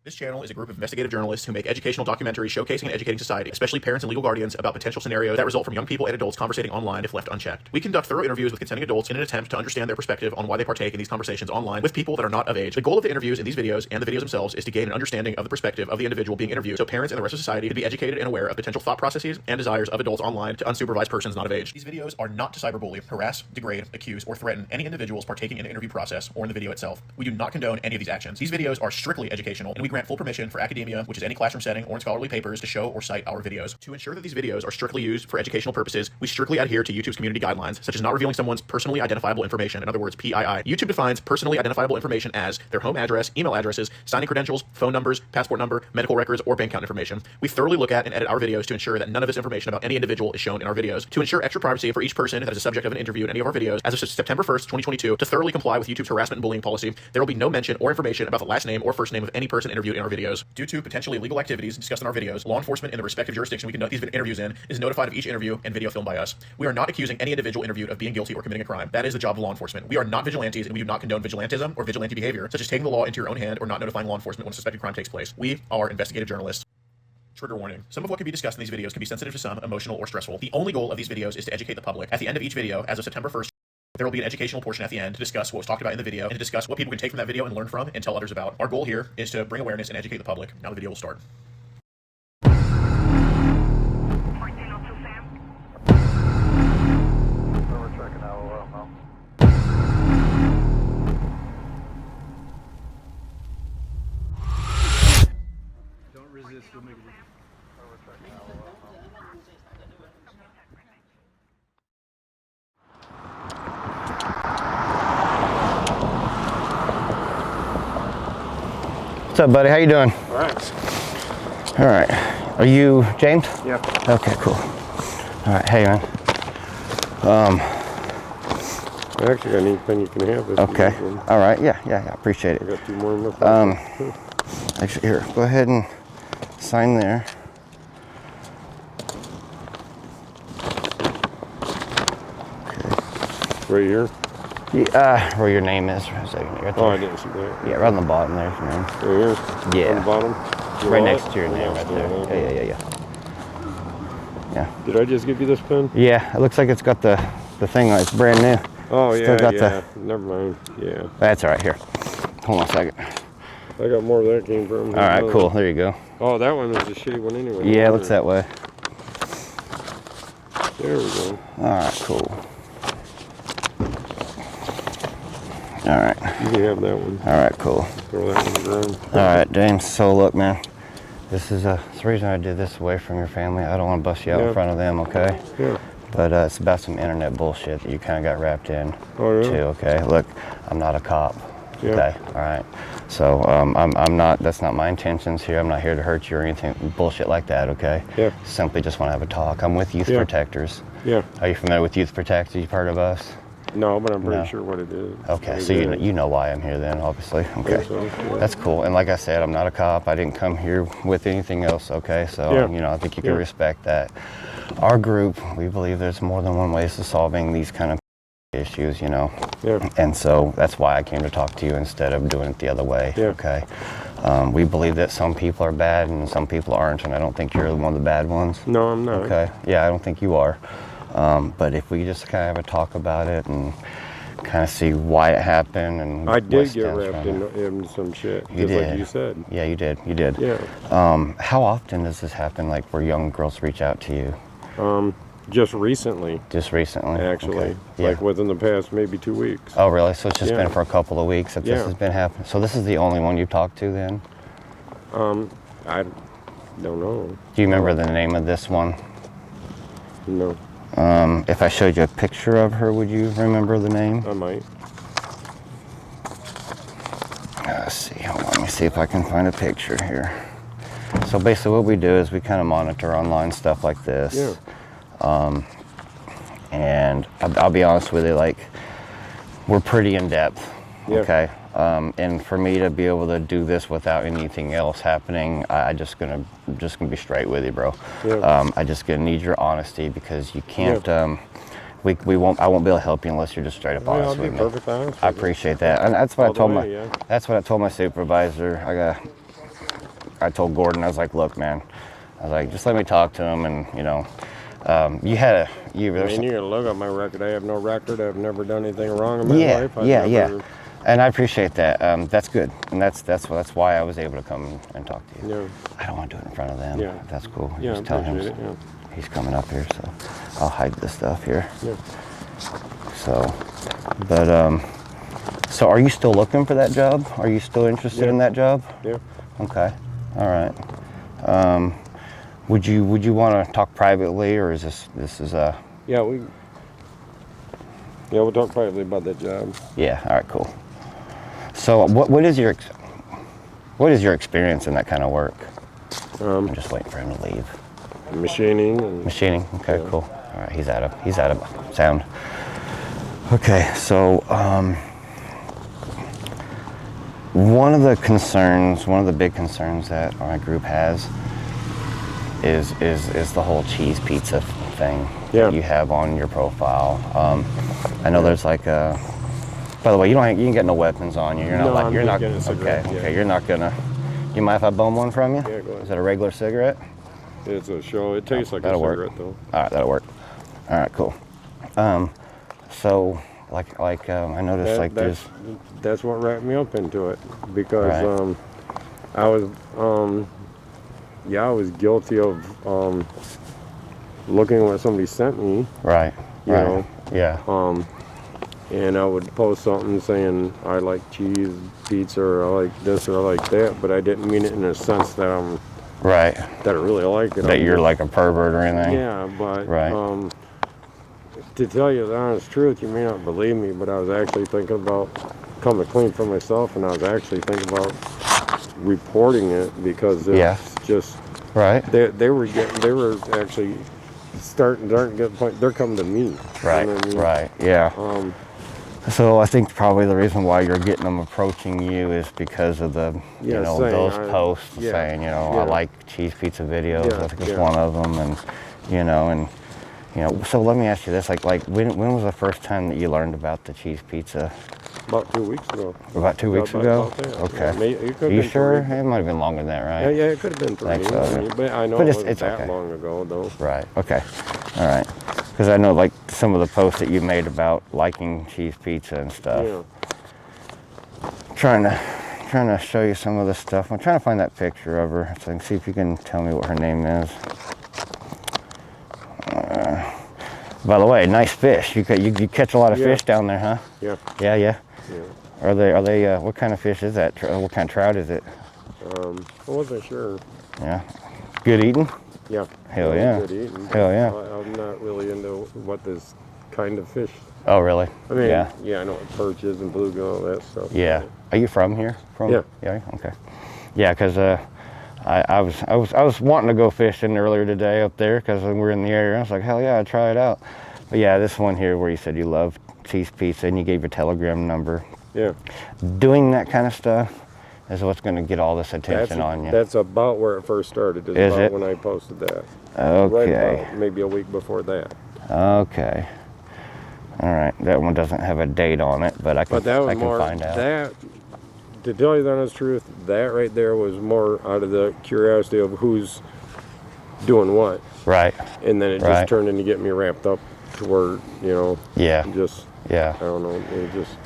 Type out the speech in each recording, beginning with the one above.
This channel is a group of investigative journalists who make educational documentaries showcasing and educating society, especially parents and legal guardians, about potential scenarios that result from young people and adults conversating online if left unchecked. We conduct thorough interviews with consenting adults in an attempt to understand their perspective on why they partake in these conversations online with people that are not of age. The goal of the interviews in these videos and the videos themselves is to gain an understanding of the perspective of the individual being interviewed, so parents and the rest of society can be educated and aware of potential thought processes and desires of adults online to unsupervised persons not of age. These videos are not to cyberbully, harass, degrade, accuse, or threaten any individuals partaking in the interview process or in the video itself. We do not condone any of these actions. These videos are strictly educational, and we grant full permission for academia, which is any classroom setting or in scholarly papers, to show or cite our videos. To ensure that these videos are strictly used for educational purposes, we strictly adhere to YouTube's community guidelines, such as not revealing someone's personally identifiable information, in other words, PII. YouTube defines personally identifiable information as their home address, email addresses, signing credentials, phone numbers, passport number, medical records, or bank account information. We thoroughly look at and edit our videos to ensure that none of this information about any individual is shown in our videos. To ensure extra privacy for each person that is a subject of an interview in any of our videos, as of September 1st, 2022, to thoroughly comply with YouTube's harassment and bullying policy, there will be no mention or information about the last name or first name of any person interviewed in our videos. Due to potentially illegal activities discussed in our videos, law enforcement in the respective jurisdiction we conduct these interviews in is notified of each interview and video filmed by us. We are not accusing any individual interviewed of being guilty or committing a crime. That is the job of law enforcement. We are not vigilantes, and we do not condone vigilantism or vigilante behavior, such as taking the law into your own hand or not notifying law enforcement when a suspected crime takes place. We are investigative journalists. Trigger warning. Some of what can be discussed in these videos can be sensitive to some, emotional, or stressful. The only goal of these videos is to educate the public. At the end of each video, as of September 1st, there will be an educational portion at the end to discuss what was talked about in the video and to discuss what people can take from that video and learn from and tell others about. Our goal here is to bring awareness and educate the public. Now the video will start. Don't resist, you'll make it. What's up, buddy? How you doing? All right. All right. Are you James? Yeah. Okay, cool. All right. Hey, man. I actually got anything you can have. Okay. All right. Yeah. Appreciate I it. got two more in my pocket. Actually, here. Go ahead and sign there. Right here? Yeah, where your name is. Right there. Oh, I didn't see that. Yeah, right on the bottom there's your name. Right here? Yeah. On the bottom? Right next to your name right there. Yeah. Yeah. Did I just give you this pen? Yeah, it looks like it's got the thing on it. It's brand new. Oh, Still got Never mind. Yeah. That's all right. Here. Hold on a second. I got more where that came from. All right, cool. There you go. Oh, that one was a shitty one anyway. Yeah, it looks that way. There we go. All right, cool. All right. You can have that one. All right, cool. Throw that on the ground. All right, James. So look, man, this is the reason I did this away from your family. I don't want to bust you out in front of them, okay? Yeah. But it's about some internet bullshit that you kind of got wrapped in Oh, yeah? too, okay? Look, I'm not a cop, Yeah. okay? All right. So I'm not. That's not my intentions here. I'm not here to hurt you or anything bullshit like that, okay? Yeah. Simply just want to have a talk. I'm with Youth Yeah. Protectors. Yeah. Are you familiar with Youth Protectors? You've heard of us? No, but I'm pretty No. sure what it is. Okay, What so it is. you know why I'm here then, obviously. Okay, so, yeah. That's cool. And like I said, I'm not a cop. I didn't come here with anything else, okay? So, Yeah. I think you can Yeah. respect that. Our group, we believe there's more than one ways to solving these kind of issues, Yeah. And so that's why I came to talk to you instead of doing it the other way, Yeah. okay? We believe that some people are bad and some people aren't, and I don't think you're one of the bad ones. No, I'm not. Okay, yeah, I don't think you are. But if we just kind of have a talk about it and kind of see why it happened and I what did get stems wrapped from it. in some shit. You just did. like you said. Yeah, you did. Yeah. How often does this happen, like where young girls reach out to you? Just recently, Just recently? actually. Okay. Yeah. Like within the past maybe 2 weeks. Oh, really? So it's just Yeah. been for a couple of weeks that this Yeah. has been happening. So this is the only one you've talked to then? I don't know. Do you remember the name of this one? No, If I showed you a picture of her, would you remember the name? I might. Let's see, hold on, let me see if I can find a picture here. So basically what we do is we kind of monitor online stuff like this. Yeah. And I'll be honest with you, like, we're pretty in depth, Yeah. okay? And for me to be able to do this without anything else happening, I'm just gonna be straight with you, bro. Yeah. I just gonna need your honesty because you can't, I won't be able to help you unless you're just straight up Yeah, I'll honest be with me. perfectly honest I with you. appreciate that, and that's what All the way, yeah. that's what I told my supervisor. I told Gordon, I was like, look, man, I was like, just let me talk to him, and you know, you had a you. I mean, you gotta look at my record. I have no record. I've never done anything wrong in my life. I've yeah. never, And I appreciate that. That's good, and that's why I was able to come and talk to you. Yeah. I don't want to do it in front of them. Yeah. That's cool. Yeah, Just tell him appreciate it, he's coming up here, so I'll hide this stuff here. Yeah. So, but so are you still looking for that job? Are you still interested in that job? Yeah. Okay. All right. Would you want to talk privately, or is this is a? Yeah, we'll talk privately about that job. Yeah. All right. Cool. So what is your experience in that kind of work? I'm just waiting for him to leave. Machining and Machining. Okay. Yeah. Cool. All right. He's out of sound. Okay. So one of the big concerns that my group has is the whole cheese pizza thing that you have on your profile. I know there's like a. By the way, you can get no weapons on you. You're not getting a cigarette. Okay. You're not gonna. You mind if I bum one from you? Yeah, go ahead. Is that a regular cigarette? It's a show. It tastes like a that'll cigarette, work. though. All right, that'll work. All right, cool. So I noticed That's what wrapped me up into it, because Right. I was guilty of looking at what somebody sent me, Right. you Right. know, Yeah. and I would post something saying I like cheese pizza, or I like this, or I like that, but I didn't mean it in a sense that Right. that I really like it. That you're like a pervert or anything. Yeah, but Right. to tell you the honest truth, you may not believe me, but I was actually thinking about coming clean for myself, and I was actually thinking about reporting it, because it's just Right. they were actually starting to get the point. They're coming to me. Right. You know what I mean? Right. Yeah. So I think probably the reason why you're getting them approaching you is because of the, saying, those posts saying, I like cheese pizza videos. Yeah, I think it's one of them, and So let me ask you this: like when was the first time that you learned about the cheese pizza? About 2 weeks ago. About 2 weeks ago. About that. Okay. Yeah, it could've Are you been sure? 3. It might have been longer than that, right? Yeah, it could have been 3 Thanks, days, but I know But it it's wasn't that okay. long ago, though. Right. Okay. All right. Because I know like some of the posts that you made about liking cheese pizza and stuff. Yeah. Trying to show you some of the stuff. I'm trying to find that picture of her so I can see if you can tell me what her name is. By the way, nice fish. You catch a lot of fish down there, huh? Yeah. Yeah. Yeah. Are they? What kind of fish is that? What kind of trout is it? I wasn't sure. Yeah. Good eating? Yeah. Hell yeah. Good eating. Hell yeah. I'm not really into what this kind of fish. Oh, really? I mean, yeah. I know what perch is and bluegill and all that stuff. Yeah. Are you from here? Yeah. Yeah. Okay. Yeah, because I was wanting to go fishing earlier today up there because we were in the area. I was like, hell yeah, I'd try it out. But yeah, this one here where you said you love cheese pizza and you gave your Telegram number. Yeah. Doing that kind of stuff is what's going to get all this attention on you. That's about where it first started. Is about it? when I posted that. Okay. Right about maybe a week before that. Okay. All right. That one doesn't have a date on it, but I can find out. That, to tell you the honest truth, that right there was more out of the curiosity of who's doing what. Right. And then it just turned into getting me ramped up to where, Yeah. just, yeah. I don't know, it just.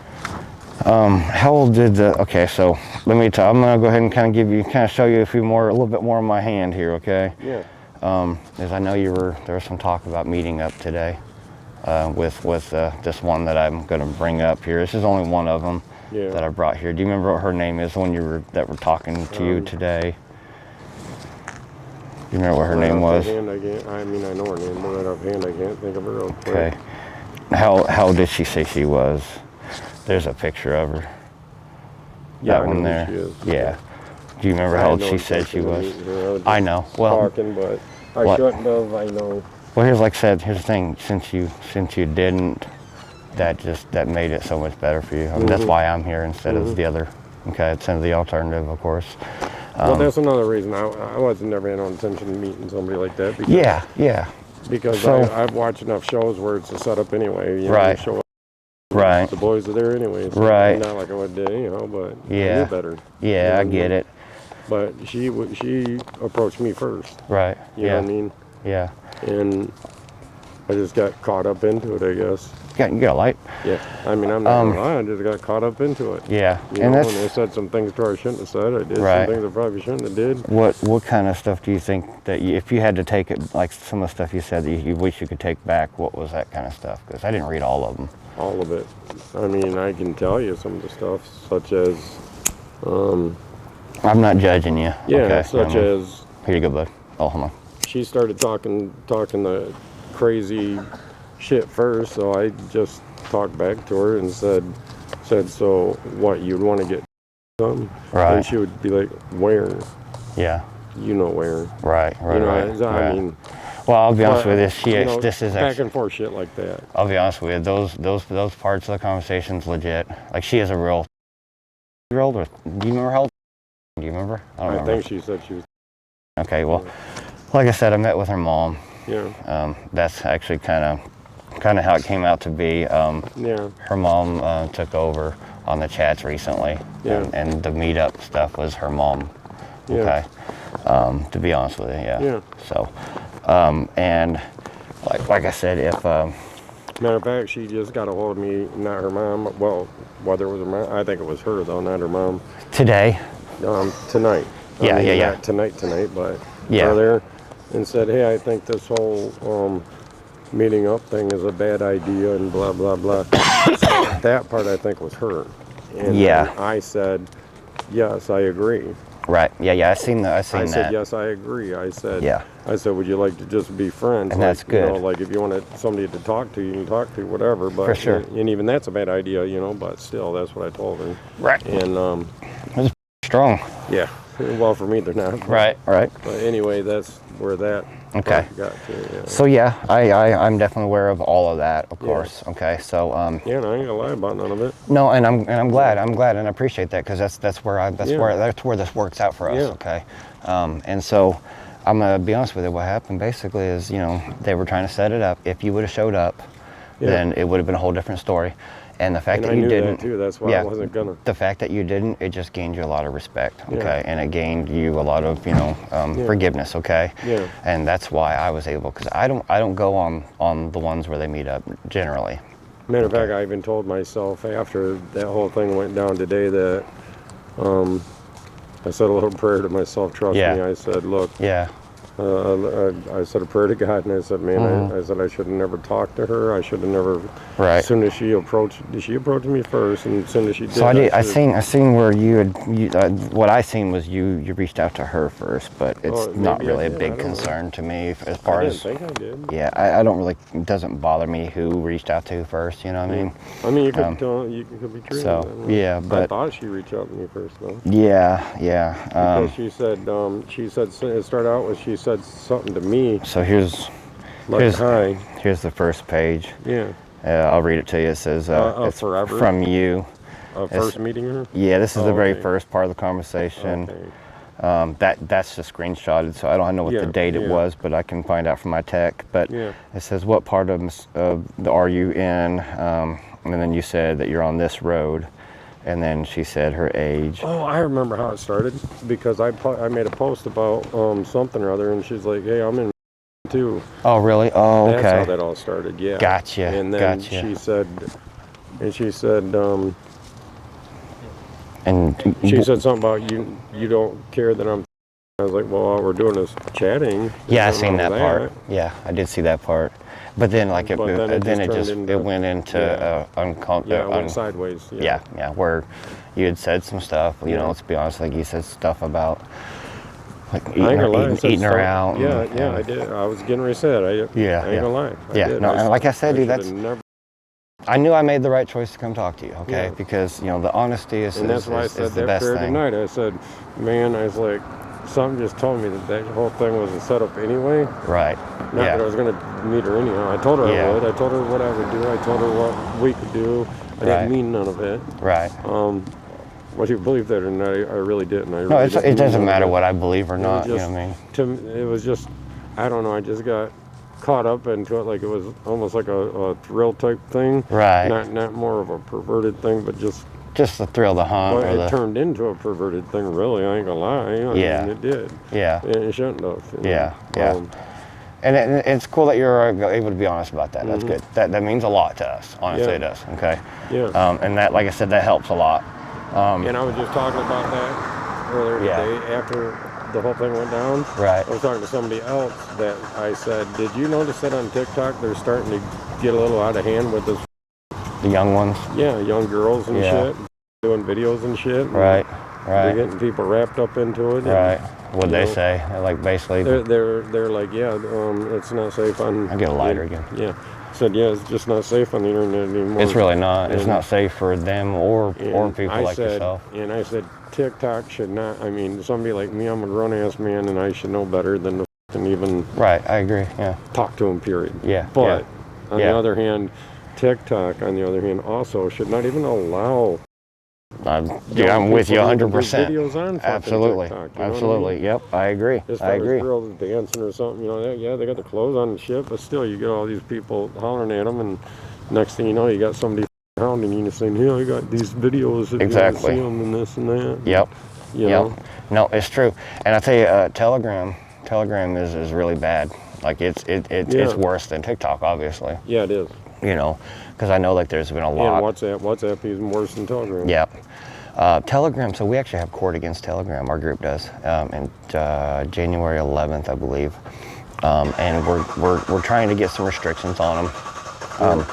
How old did okay, so let me tell, I'm going to go ahead and kind of show you a little bit more of my hand here, okay? Yeah. As I know there was some talk about meeting up today with this one that I'm going to bring up here. This is only one of them that I brought here. Do you remember what her name is, the one that were talking to you today? Do you remember what her name was? I mean, I know her name, but right offhand, I can't think of her real quick. Okay. How did she say she was? There's a picture of her. Yeah, that one there. She is. Yeah. Do you remember how old she said she was? I know. Well, talking, but I shouldn't have. I know. Well, here's the thing. Since you didn't, that made it so much better for you. I mean, that's why I'm here instead of the other. Okay, instead of the alternative, of course. Well, that's another reason I wasn't never had no intention of meeting somebody like that. Because, yeah. Because I've watched enough shows where it's a setup anyway. You right. Know, show up, right. the boys are there anyway. So right. Not like I would do, but yeah. I knew better. Yeah, I get it. But she approached me first. Right. You know what I mean? Yeah. And I just got caught up into it, I guess. You got a light? Yeah. I mean, I'm not gonna lie, I just got caught up into it. Yeah. You know, and I said some things to her I shouldn't have said. I did some things I probably shouldn't have did. What kind of stuff do you think that if you had to take it, like some of the stuff you said that you wish you could take back, what was that kind of stuff? Because I didn't read all of them. All of it. I mean, I can tell you some of the stuff, such as... I'm not judging you. Yeah, okay. such as... Here you go, bud. Oh, hold on. She started talking the crazy shit first, so I just talked back to her and said, so what, you'd want to get something? Right. And she would be like, where? Yeah. You know where. Right. You know, I mean... Well, I'll be honest with you. This is back and forth shit like that. I'll be honest with you. Those parts of the conversation's legit. Like, she is a real... Do you remember how old? Do you remember? I don't remember. I think she said she was... Okay, well, like I said, I met with her mom. Yeah. That's actually kind of how it came out to be. Yeah. Her mom took over on the chats recently. Yeah. And the meetup stuff was her mom. Yeah. Okay. To be honest with you, yeah. Yeah. So, and like I said, if matter of fact, she just got a hold of me, not her mom. Well, whether it was her mom, I think it was her though, not her mom. today. Tonight. Yeah, yeah. Not tonight, but Yeah. earlier, and said, hey, I think this whole meeting up thing is a bad idea and blah blah blah. So that part I think was her. And Yeah. I said, yes, I agree. Right. Yeah. I seen that. I said, yes, I agree. I said, Yeah. I said, would you like to just be friends? And that's good. You know, like if you wanted somebody to talk to, you can talk to, whatever. But For sure. And even that's a bad idea, you know. But still, that's what I told her. Right. And Strong. yeah. Well, for me, they're not. Right. But anyway, that's where that Okay. got to. Yeah. So yeah, I'm definitely aware of all of that, of course. Okay. So Yeah, and I ain't gonna lie about none of it. no, and I'm glad and I appreciate that because that's where this works out for us. Yeah. Okay. And so I'm gonna be honest with you. What happened basically is, you know, they were trying to set it up. If you would have showed up, then it would have been a whole different story. And the fact And that I you knew didn't, that too. That's why I wasn't gonna. The fact that you didn't, it just gained you a lot of respect, okay, Yeah. and it gained you a lot of, forgiveness, okay. Yeah. And that's why I was able, because I don't go on the ones where they meet up generally. Matter of fact, I even told myself after that whole thing went down today that I said a little prayer to myself. Trust me. I said, look. Yeah. I said a prayer to God, and I said, man, I said I should have never talked to her. I should have never. Right. As soon as she approached me first, and as soon as she did. So I seen where what I seen was you reached out to her first, but it's not really a big concern to me as far as. I didn't think I did. Yeah, I don't really. It doesn't bother me who reached out to first. You know what I mean? I mean, you could be true. So yeah, but I thought she reached out to me first, though. Yeah. Because she said it started out with she said something to me. So here's hi. Here's the first page. Yeah. I'll read it to you. It says it's forever? from you. First meeting her. Yeah, this is the very okay. first part of the conversation. Okay. That's just screenshotted, so I don't know what the date it was, but I can find out from my tech. But it says, what part are you in? And then you said that you're on this road. And then she said her age. Oh, I remember how it started because I made a post about something or other, and she's like, "Hey, I'm in too." Oh, really? Oh, okay. That's how that all started. Yeah. Gotcha. And then she said, and she said something about you don't care that I'm. I was like, well, all we're doing is chatting. Yeah, I seen that part. Yeah, I did see that part. But then, like, it went into it went sideways. Yeah, where you had said some stuff. You know, let's be honest, like you said stuff about like eating her out. Yeah, I did. I was getting ready to say it. I ain't gonna lie. And like I said, dude, I knew I made the right choice to come talk to you. Okay, because you know the honesty is and that's why I said that prayer tonight. I said, man, I was like. Something just told me that whole thing wasn't set up anyway. Right. Not that I was going to meet her anyhow. I told her I would. I told her what I would do. I told her what we could do. I didn't mean none of it. Right. Whether you believe that or not, I really didn't. It doesn't matter what I believe or not. You know what I mean? It was just, I don't know. I just got caught up into it like it was almost like a thrill type thing. Right. Not more of a perverted thing, but just just the thrill of the hunt. But it turned into a perverted thing, really. I ain't gonna lie. I mean, it did. Yeah. And it shouldn't have. Yeah. And it's cool that you're able to be honest about that. That's good. That means a lot to us. Honestly, it does. Okay. Yeah. And that, like I said, that helps a lot. And I was just talking about that earlier today after the whole thing went down. Right. I was talking to somebody else that I said, did you notice that on TikTok they're starting to get a little out of hand with this? The young ones? Yeah, young girls and shit, doing videos and shit. Right. They're getting people wrapped up into it. Right. What'd they say? Like basically. They're like, it's not safe on. I get a lighter again. Yeah. Said it's just not safe on the internet anymore. It's really not. It's not safe for them or people like yourself. And I said TikTok should not. I mean, somebody like me, I'm a grown ass man, and I should know better than to even. Right. I agree. Yeah. Talk to them. Period. Yeah. But on the other hand, TikTok, on the other hand, also should not even allow. I'm with you 100%. Videos on Absolutely. TikTok, Absolutely. I mean? Yep. I agree. As far as girls dancing or something, they got the clothes on and shit, but still, you get all these people hollering at them, and next thing you know, you got somebody hounding you and saying, "I got these videos if you want to see them and this and that." Yep. You know? No, it's true. And I tell you, Telegram is really bad. Like it's worse than TikTok, obviously. Yeah, it is. Because I know like there's been a lot. And WhatsApp is even worse than Telegram. Yep. Telegram, so we actually have court against Telegram, our group does, in January 11th, I believe. And we're trying to get some restrictions on them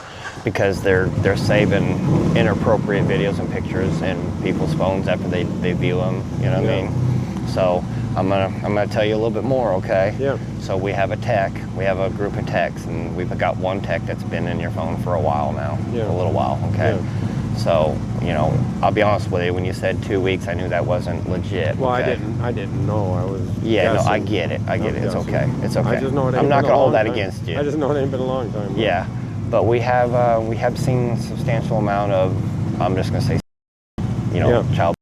because they're saving inappropriate videos and pictures in people's phones after they view them, you know what I mean? So I'm gonna tell you a little bit more, okay? Yeah. So we have a group of techs, and we've got one tech that's been in your phone for a while now, a little while, okay? Yeah. So, I'll be honest with you, when you said 2 weeks, I knew that wasn't legit. Well, okay? I didn't know. I was Yeah, guessing. No, I get it. It's okay. It's okay. I just know it ain't I'm not been gonna a hold long that time. against you. I just know it ain't been a long time. Yeah. But we have seen a substantial amount of, I'm just gonna say, child.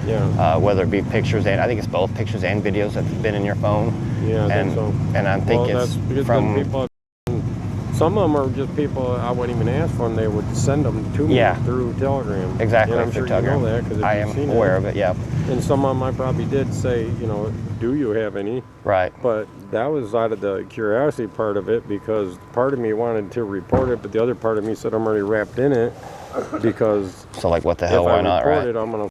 Yeah. Whether it be pictures and I think it's both pictures and videos that's been in your phone. Yeah, I think so. And I think that's it's from people. Some of them are just people I wouldn't even ask for them. They would send them to me through Telegram. Exactly. And I'm sure Telegram. you know that because I am aware of it. Yeah. And some of them I probably did say, do you have any? Right. But that was out of the curiosity part of it because part of me wanted to report it, but the other part of me said I'm already wrapped in it because. So like, what the hell? Why not? Right. If I report it, I'm gonna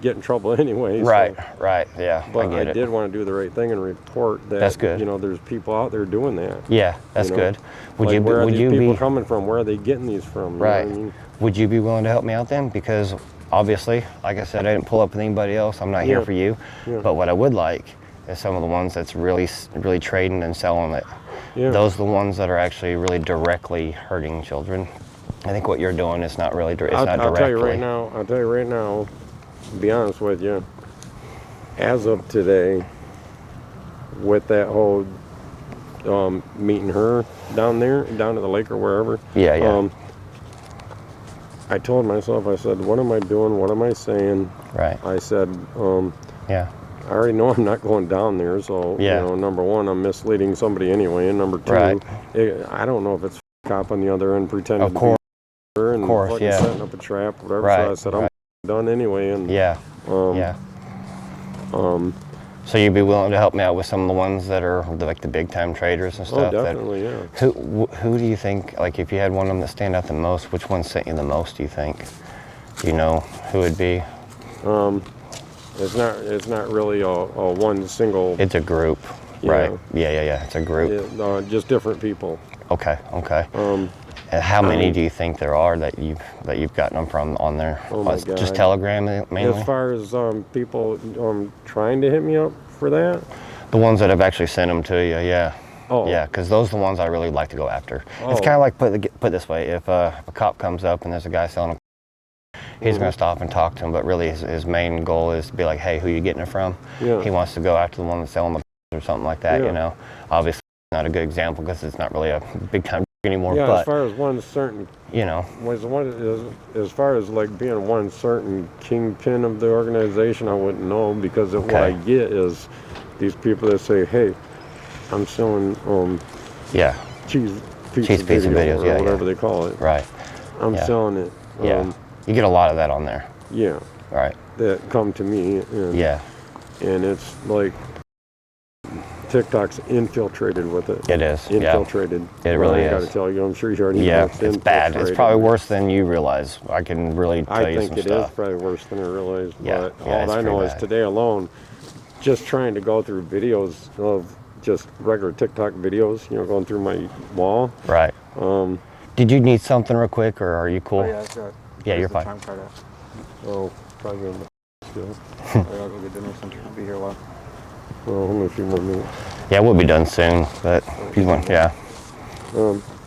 get in trouble anyway. Right. So. Right. Yeah. But I did want to do the right thing and report that. That's good. There's people out there doing that. Yeah, that's good. Where are these people coming from? Where are they getting these from? Right. You know what I mean? Would you be willing to help me out then? Because obviously, like I said, I didn't pull up with anybody else. I'm not here for you. Yeah. But what I would like is some of the ones that's really trading and selling it. Yeah. Those are the ones that are actually really directly hurting children. I think what you're doing is not really. It's not directly. I'll tell you right now. To be honest with you, as of today, with that whole meeting her down at the lake or wherever. Yeah. I told myself, I said, what am I doing? What am I saying? Right. I said, I already know I'm not going down there. So, number one, I'm misleading somebody anyway. And number two, I don't know if it's a cop on the other end pretending to be her and setting up a trap, whatever. Right. So I said, I'm done anyway. And so you'd be willing to help me out with some of the ones that are like the big time traders and stuff? Oh, definitely, yeah. Who do you think, like if you had one of them that stand out the most, which one sent you the most, do you think? Do you know who it'd be? It's not really a one single. It's a group, right? Yeah. It's a group. Just different people. Okay. And how many do you think there are that you've gotten them from on there? Oh my God. Just Telegram mainly? As far as people trying to hit me up for that? The ones that have actually sent them to you, yeah. Oh. Yeah, because those are the ones I really like to go after. It's kind of like, put this way, if a cop comes up and there's a guy selling a he's going to stop and talk to him, but really his main goal is to be like, hey, who you getting it from? Yeah. He wants to go after the one that's selling the or something like that, Obviously, not a good example because it's not really a big time anymore. Yeah, but, as far as one certain, as far as like being one certain kingpin of the organization, I wouldn't know because what I get is these people that say, "Hey, I'm selling cheese pizza videos or whatever they call it. Right. I'm selling it. You get a lot of that on there. Yeah. Right. That come to me. And, yeah. And it's like TikTok's infiltrated with it. It is. Infiltrated. Yeah. It really is. I got to tell you, I'm sure you already know. Yeah, it's bad. It's probably worse than you realize. I can really tell you some stuff. I think it is probably worse than I realize. Yeah. But all I know is today alone, just trying to go through videos of just regular TikTok videos, you know, going through my wall. Right. Did you need something real quick, or are you cool? Oh, yeah, I've got. Yeah, you're fine. Oh, probably in the still. I gotta go get dinner since you'll be here a while. Well, only a few more minutes. Yeah, we'll be done soon, but yeah.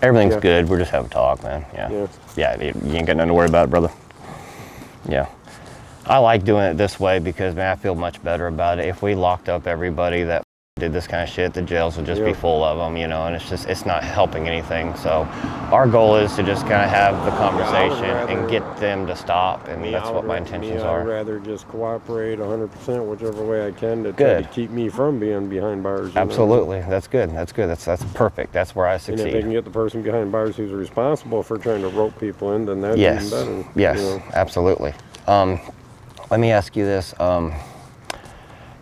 Everything's good. We're just having a talk, man. Yeah, you ain't got nothing to worry about, brother. Yeah. I like doing it this way because, man, I feel much better about it. If we locked up everybody that did this kind of shit, the jails would just be full of them, you know, and it's not helping anything. So our goal is to just kind of have the conversation and get them to stop, and that's what my intentions are. I'd rather just cooperate 100% whichever way I can to try to keep me from being behind bars. Absolutely. That's good. That's good. That's perfect. That's where I succeed. And if they can get the person behind bars who's responsible for trying to rope people in, then that's even better. Yes, you know? Absolutely. Let me ask you this.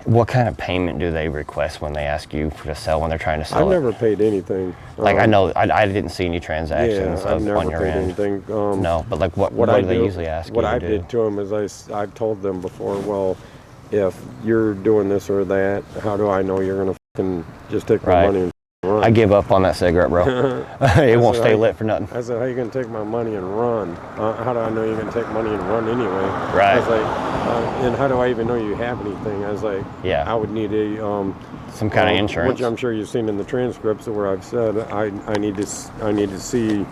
What kind of payment do they request when they ask you to sell, when they're trying to sell I've never paid anything. Like, I know, I didn't see any transactions I've never on your paid end. anything. No, but like what do they usually ask you to do? What I did to them is I've told them before, well, if you're doing this or that, how do I know you're going to fucking just take my money and run? I give up on that cigarette, bro. It won't stay lit for nothing. I said, how you going to take my money and run? How do I know you're going to take money and run anyway? Right. I was like, and how do I even know you have anything? I was like, I would need a some kind of insurance, which I'm sure you've seen in the transcripts where I've said I need to see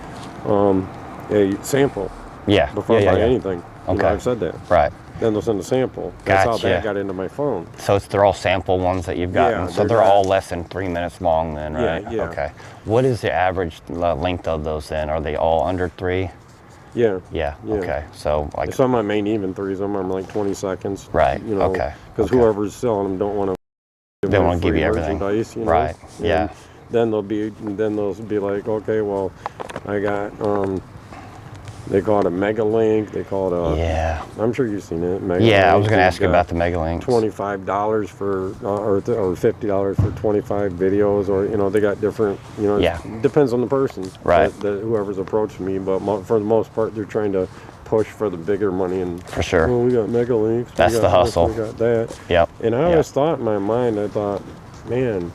a sample. Before I buy anything. Okay. You know, I've said that. Right. Then they'll send a sample. That's how that got into my phone. So they're all sample ones that you've gotten. So they're all less than 3 minutes long then, right? Yeah. Okay. What is the average length of those then? Are they all under 3? Yeah. Okay. So like some of them ain't even 3. Some of them are like 20 seconds. Right. You know, because whoever's selling them don't want to. They want to give you everything. You know? Right. And then they'll be like, okay, well, I got they call it a mega link. They call it a. I'm sure you've seen it. Mega link. I was going to ask you about the mega links. $25 for or $50 for 25 videos, or you know they got different. You know, it depends on the person. Right. Whoever's approached me, but for the most part, they're trying to push for the bigger money and. For sure. Well, we got mega links. That's the hustle. We got that. Yep. And I always thought in my mind, I thought, man,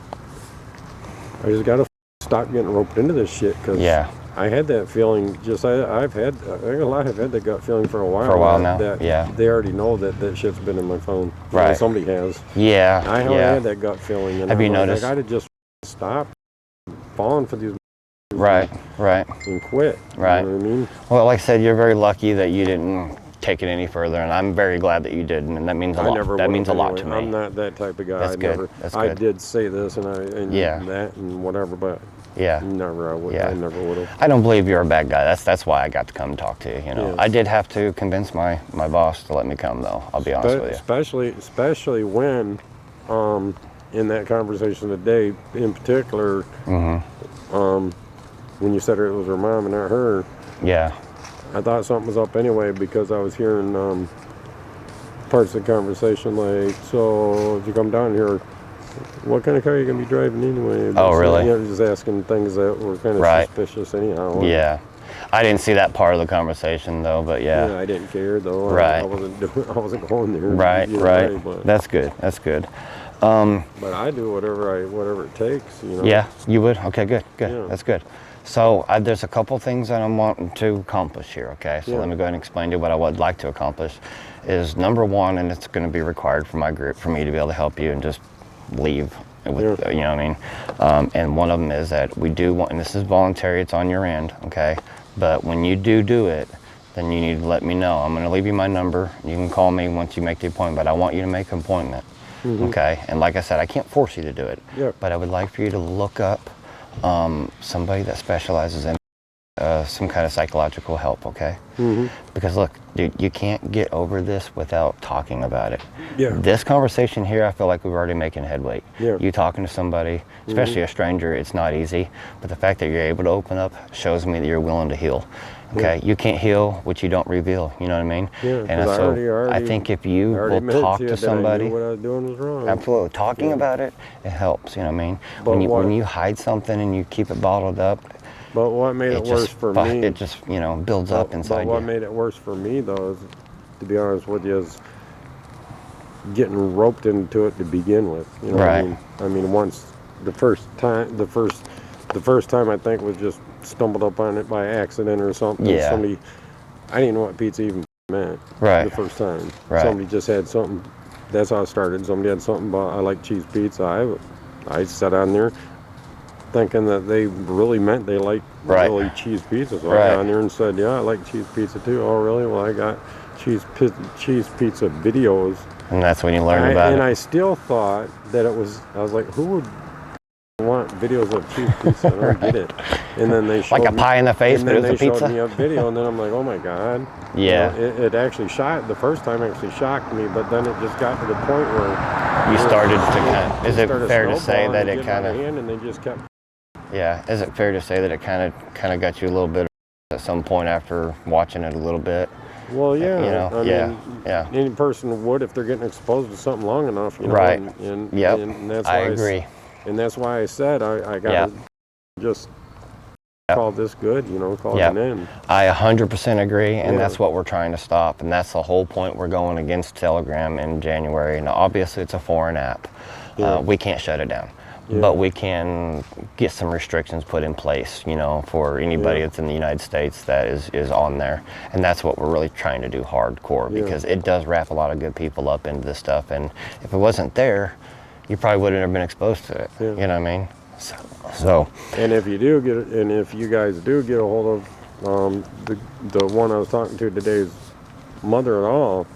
I just got to stop getting roped into this shit because. I had that feeling. I've had that gut feeling for a while. For a while now. They already know that shit's been in my phone. Right. You know, somebody has. I had that gut feeling. And have you noticed? I got to just stop falling for these. Right. And quit. Right. You know what I mean? Well, like I said, you're very lucky that you didn't take it any further, and I'm very glad that you didn't, and that means a lot. That means a lot to me. I'm not that type of guy. That's good. I did say this and that and whatever, but. Never. I never would have. I don't believe you're a bad guy. That's why I got to come talk to you. You know, I did have to convince my boss to let me come, though. I'll be honest with you. Especially when, in that conversation today, in particular, when you said it was her mom and not her. Yeah. I thought something was up anyway because I was hearing parts of the conversation like, so if you come down here. What kind of car are you going to be driving anyway? Oh, really? You know, just asking things that were kind of suspicious anyhow. Yeah. I didn't see that part of the conversation, though, but Yeah, I didn't care, though. Right. I wasn't going there. Right. But, that's good. But I do whatever it takes, you know. Yeah, you would? Okay, good. Yeah. That's good. So there's a couple things that I'm wanting to accomplish here, okay? So let me go ahead and explain to you what I would like to accomplish. Is number one, and it's going to be required for my group, for me to be able to help you and just leave with, you know what I mean? And one of them is that we do want, and this is voluntary, it's on your end, okay? But when you do it, then you need to let me know. I'm going to leave you my number. You can call me once you make the appointment, but I want you to make an appointment, okay? And like I said, I can't force you to do it, but I would like for you to look up somebody that specializes in some kind of psychological help, okay? Mm-hmm. Because look, dude, you can't get over this without talking about it. Yeah. This conversation here, I feel like we're already making headway. Yeah. You talking to somebody, especially a stranger, it's not easy. But the fact that you're able to open up shows me that you're willing to heal. Okay, you can't heal what you don't reveal. You know what I mean? Yeah. And so I think if you will talk to somebody, I knew what I was doing was wrong. absolutely, talking about it, it helps. You know what I mean? But When you hide something and you keep it bottled up, But what made it worse for me? It just builds up inside you. But what made it worse for me though is, to be honest with you, is getting roped into it to begin with. You know right. what I mean? Once the first time I think was just stumbled up on it by accident or something. Yeah. I didn't know what pizza even meant. Right. The first time. Right. Somebody just had something. That's how it started. Somebody had something about I like cheese pizza. I sat on there thinking that they really meant they like really cheese pizza. So I got on there and said, yeah, I like cheese pizza too. Oh, really? Well, I got cheese pizza videos. And that's when you learn about it. And I still thought that I was like, who would want videos of cheese pizza? I don't get it. And then they showed like a pie in the face, but it was a pizza? And then they showed me a video, and then I'm like, oh my God. Yeah. You know, it actually the first time actually shocked me, but then it just got to the point where... You started to is it fair to say that it kind of... And they just kept... Yeah, is it fair to say that it kind of got you a little bit at some point after watching it a little bit? Well, yeah. You know, I mean, any person would if they're getting exposed to something long enough, you know. Right. And that's why I agree. And that's why I said I got to just call this good, you know, call it an end. I 100% agree, and that's what we're trying to stop, and that's the whole point we're going against Telegram in January. Now, obviously, it's a foreign app. We can't shut it down. But we can get some restrictions put in place, you know, for anybody that's in the United States that is on there. And that's what we're really trying to do hardcore, because it does wrap a lot of good people up into this stuff. And if it wasn't there, you probably wouldn't have been exposed to it. You know what I mean? So. And if you do get, and if you guys do get a hold of the one I was talking to today's mother-in-law,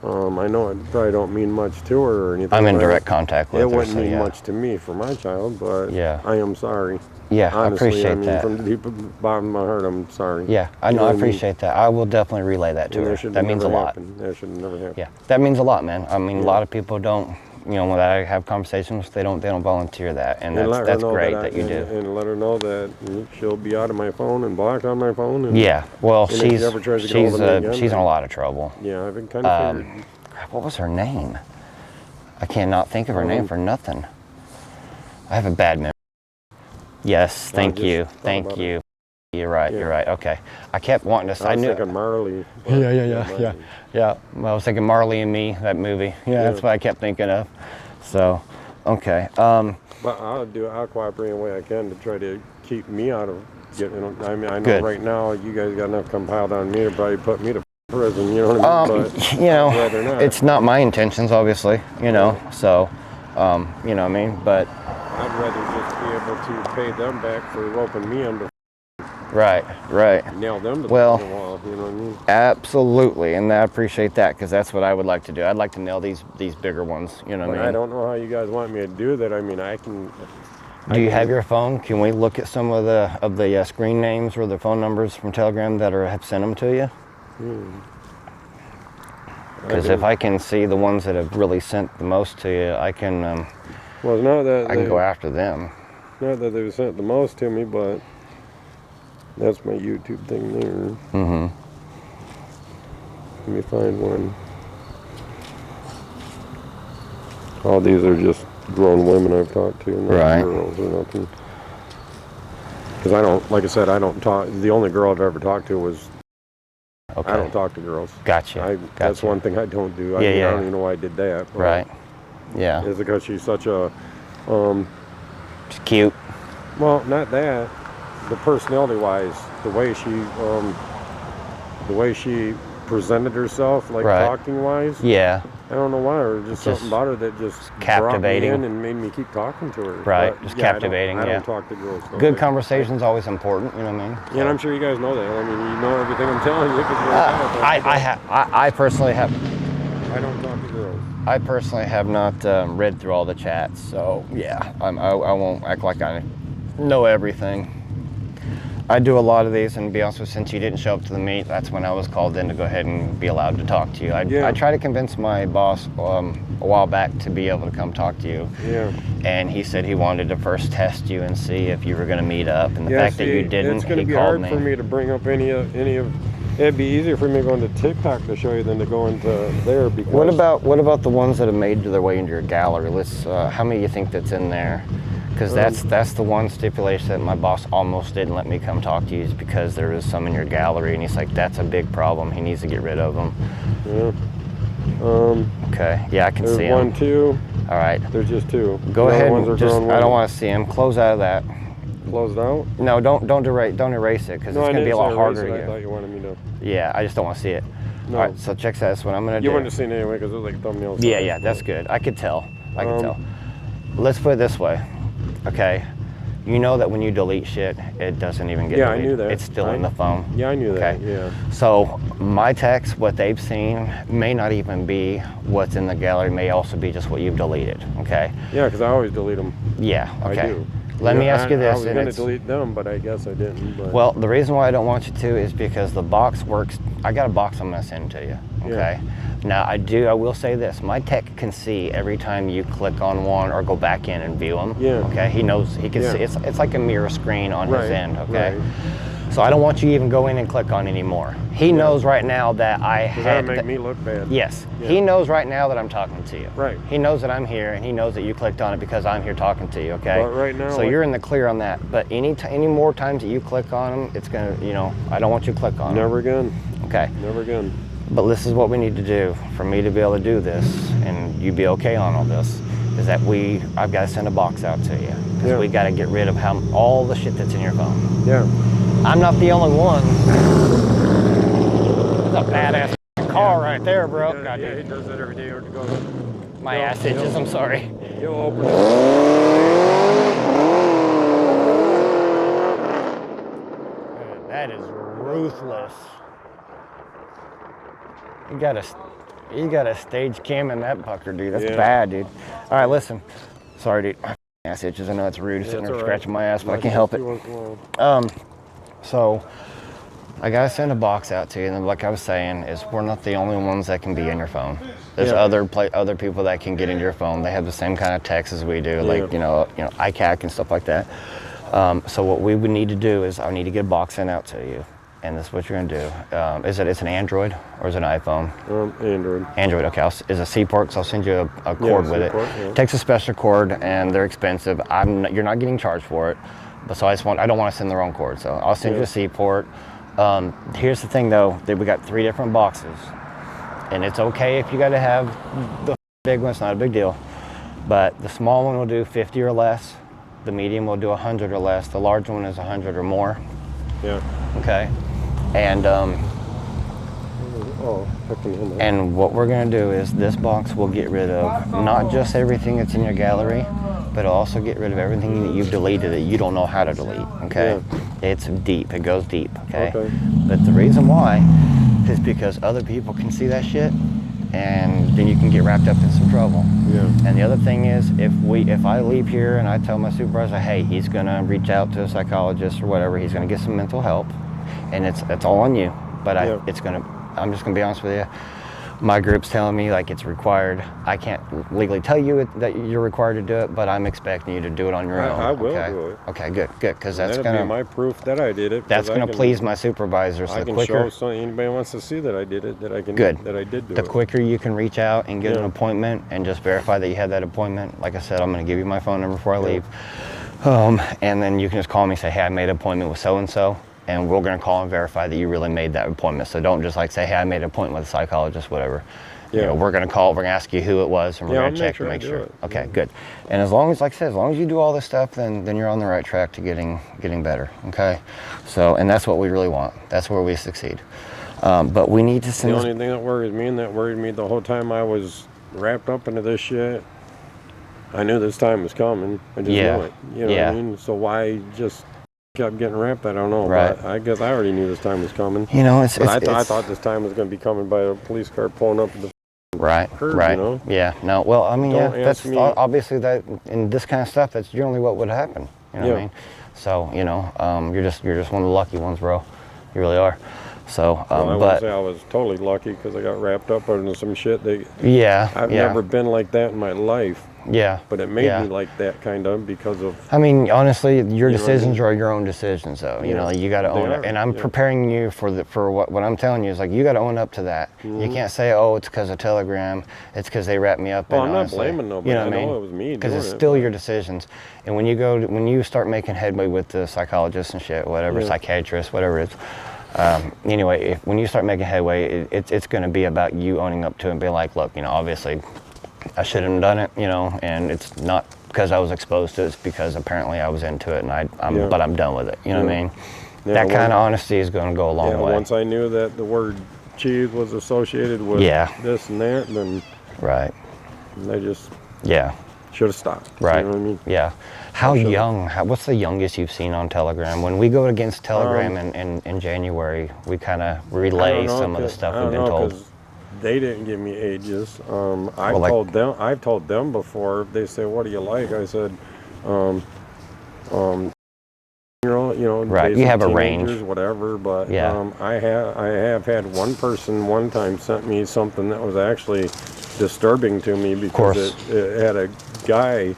I know it probably don't mean much to her or anything. I'm in direct contact with her. It wouldn't mean much to me for my child, but I am sorry. Yeah, honestly, I appreciate that. From the deep bottom of my heart, I'm sorry. Yeah, I know, I appreciate that. I will definitely relay that to her. That means a lot. That should never happen. Yeah, that means a lot, man. I mean, a lot of people don't, you know, when I have conversations, they don't volunteer that, and that's great that you do. And let her know that she'll be out of my phone and blocked on my phone. And, well, and she's in a lot of trouble. Yeah, I've been kind of figured. What was her name? I cannot think of her name for nothing. I have a bad memory. Yes, thank you. You're right. You're right. Okay. I kept wanting to say. I was thinking Marley. Yeah. I was thinking Marley and Me, that movie. Yeah, that's what I kept thinking of. So, okay. But I'll cooperate in the way I can to try to keep me out of getting. I mean, I know right now you guys got enough compiled on me to probably put me to prison, you know what I mean? But you know, it's not my intentions, obviously, you know, so, you know what I mean, but... I'd rather just be able to pay them back for roping me under. Right. Nail them to the wall, you know what I mean? Absolutely, and I appreciate that, because that's what I would like to do. I'd like to nail these bigger ones, you know what I mean? I don't know how you guys want me to do that. I mean, I can... Do you have your phone? Can we look at some of the screen names or the phone numbers from Telegram that have sent them to you? Because if I can see the ones that have really sent the most to you, I can. Well, not that I can go after them. Not that they've sent the most to me, but that's my YouTube thing there. Let me find one. All these are just grown women I've talked to, not girls or nothing. Because I don't, like I said, I don't talk. The only girl I've ever talked to was. Okay. I don't talk to girls. Gotcha. That's one thing I don't do. I don't even know why I did that. Right. Yeah. Is it because she's such a... She's cute. Well, not that. The personality-wise, the way she presented herself, like talking-wise. Yeah. I don't know why, or just something about her that just captivating brought me in and made me keep talking to her. Right, just captivating. I don't talk to girls. Good conversation is always important. You know what I mean? Yeah, and I'm sure you guys know that. I mean, you know everything I'm telling you. I personally have. I don't talk to girls. I personally have not read through all the chats, so yeah, I won't act like I know everything. I do a lot of these, and to be honest with you, since you didn't show up to the meet, that's when I was called in to go ahead and be allowed to talk to you. I tried to convince my boss a while back to be able to come talk to you. Yeah. And he said he wanted to first test you and see if you were going to meet up. And the fact that you didn't, it's going to be called hard me. for me to bring up any of. It'd be easier for me to go into TikTok to show you than to go into there. Because What about the ones that have made their way into your gallery? Let's. How many do you think that's in there? Because that's the one stipulation that my boss almost didn't let me come talk to you, is because there is some in your gallery, and he's like, that's a big problem. He needs to get rid of them. Yeah. Okay. Yeah, I can see them. There's 1, 2. All right. There's just 2. Go the ahead. Ones And are just. growing I don't with want to see them. Close out of that. Closed out? No, don't erase it, because it's going to be a lot harder to I get. thought you wanted me to. Yeah, I just don't want to see it. No. All right. So check this. What I'm going to do. You wouldn't have seen it anyway because it was like thumbnails. Yeah, that's good. I could tell. Let's put it this way, okay? You know that when you delete shit, it doesn't even get deleted. I knew that. It's still in the phone. Yeah, I knew that. Okay? Yeah. So my text, what they've seen, may not even be what's in the gallery. May also be just what you've deleted. Okay? Yeah, because I always delete them. Yeah. Okay. I do. Let me ask you this. I was going to delete them, but I guess I didn't. But. Well, the reason why I don't want you to is because the box works. I got a box I'm going to send to you. Okay. Yeah. Now I will say this. My tech can see every time you click on one or go back in and view them. Yeah. Okay. He knows. He can see. It's like a mirror screen on his end. Okay. Right. So I don't want you to even go in and click on anymore. He knows right now that I had. Does that make me look bad? Yes. Yeah. He knows right now that I'm talking to you. Right. He knows that I'm here, and he knows that you clicked on it because I'm here talking to you. Okay. But right now. So you're in the clear on that. But any more times that you click on them, it's gonna. I don't want you to click on them. Never again. Okay. Never again. But this is what we need to do for me to be able to do this, and you be okay on all this, is that I've got to send a box out to you. Because we got to get rid of all the shit that's in your phone. Yeah. I'm not the only one. That's a badass car right there, bro. Yeah, he does that every day. My ass itches, I'm sorry. You'll open it. That is ruthless. You got a stage cam in that pucker, dude. That's bad, dude. All right, listen. Sorry, dude. My ass itches. I know it's rude sitting there scratching my ass, but I can't help it. So I gotta send a box out to you, and like I was saying, is we're not the only ones that can be in your phone. There's other people that can get into your phone. They have the same kind of text as we do, like iCAC and stuff like that. So what we would need to do is I need to get a box sent out to you. And this is what you're gonna do. It's an Android or is it an iPhone? Android. Android, okay. Is a C port, so I'll send you a cord with it. Yeah. Takes a special cord, and they're expensive. You're not getting charged for it, but so I don't want to send the wrong cord, so I'll send you a C port. Here's the thing, though, that we got 3 different boxes, and it's okay if you got to have the big one. It's not a big deal, but the small one will do 50 or less. The medium will do 100 or less. The large one is 100 or more. Yeah. Okay. And and what we're going to do is this box will get rid of not just everything that's in your gallery, but it'll also get rid of everything that you've deleted that you don't know how to delete. Okay. It's deep. It goes deep. Okay. But the reason why is because other people can see that shit, and then you can get wrapped up in some trouble. Yeah. And the other thing is, if I leave here and I tell my supervisor, hey, he's gonna reach out to a psychologist or whatever, he's gonna get some mental help, and it's all on you. But I'm just gonna be honest with you. My group's telling me like it's required. I can't legally tell you that you're required to do it, but I'm expecting you to do it on your own. I will do it. Okay, good, because that's That'll gonna be my proof that I did it. That's gonna please my supervisors. I can show anybody wants to see that I did it, that I can. Good. That I did do it. The quicker you can reach out and get an appointment and just verify that you had that appointment. Like I said, I'm gonna give you my phone number before I leave, and then you can just call me and say, hey, I made an appointment with so and so. And we're going to call and verify that you really made that appointment. So don't just like say, hey, I made an appointment with a psychologist, whatever. Yeah. We're going to call, we're going to ask you who it was, and we're going to check to make sure. Okay, good. And as long as, like I said, as long as you do all this stuff, then you're on the right track to getting better. Okay. So, and that's what we really want. That's where we succeed. But we need to send. The only thing that worries me, and that worried me the whole time I was wrapped up into this shit, I knew this time was coming. I just knew it. You know what I mean? So why just kept getting wrapped? I don't know. Right. But I guess I already knew this time was coming. You know, I thought this time was going to be coming by a police car pulling up the curb, right. You know? Yeah. No. Well, I mean, Don't that's ask me. obviously that in this kind of stuff. That's generally what would happen. You know what I mean? So, you know, you're just one of the lucky ones, bro. You really are. So, well, I but wouldn't say I was totally lucky because I got wrapped up into some shit that I've yeah. never been like that in my life. Yeah. But it made me like that kind of because of. I mean, honestly, your you decisions are your own decisions, though. You know, you got to own it. And I'm preparing you for what I'm telling you is like you got to own up to that. You can't say, oh, it's because of Telegram. It's because they wrapped me up. Well, and I'm honestly, not blaming nobody. You know what I I mean? know it was me. Because it's still your decisions. And when you start making headway with the psychologists and shit, whatever, psychiatrists, whatever it is. Anyway, when you start making headway, it's going to be about you owning up to it and being like, look, you know, obviously I shouldn't have done it, you know, and it's not because I was exposed to it, it's because apparently I was into it and but I'm done with it, you know what I mean? That kind of honesty is going to go a long way. Once I knew that the word cheese was associated with this and that, then I just should have stopped. Right. You know what I mean? Yeah. How young? What's the youngest you've seen on Telegram? When we go against Telegram in January, we kind of relay some of the stuff we've been told. They didn't give me ages. I've told them before. They say, "What do you like?" I said, you know, right. You have a range, whatever. But I have had one person one time sent me something that was actually disturbing to me because it had a guy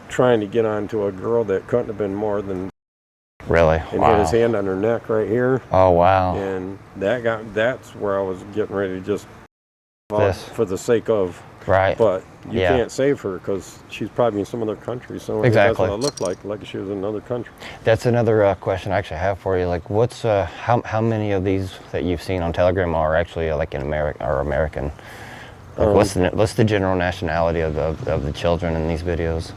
trying to get onto a girl that couldn't have been more than really and hit his hand on her neck right here. Oh wow. And that's where I was getting ready to just for the sake of but you can't save her because she's probably in some other country. So that's what it looked like she was in another country. That's another question I actually have for you. Like, what's how many of these that you've seen on Telegram are actually like in America or American? Like, what's the general nationality of the children in these videos?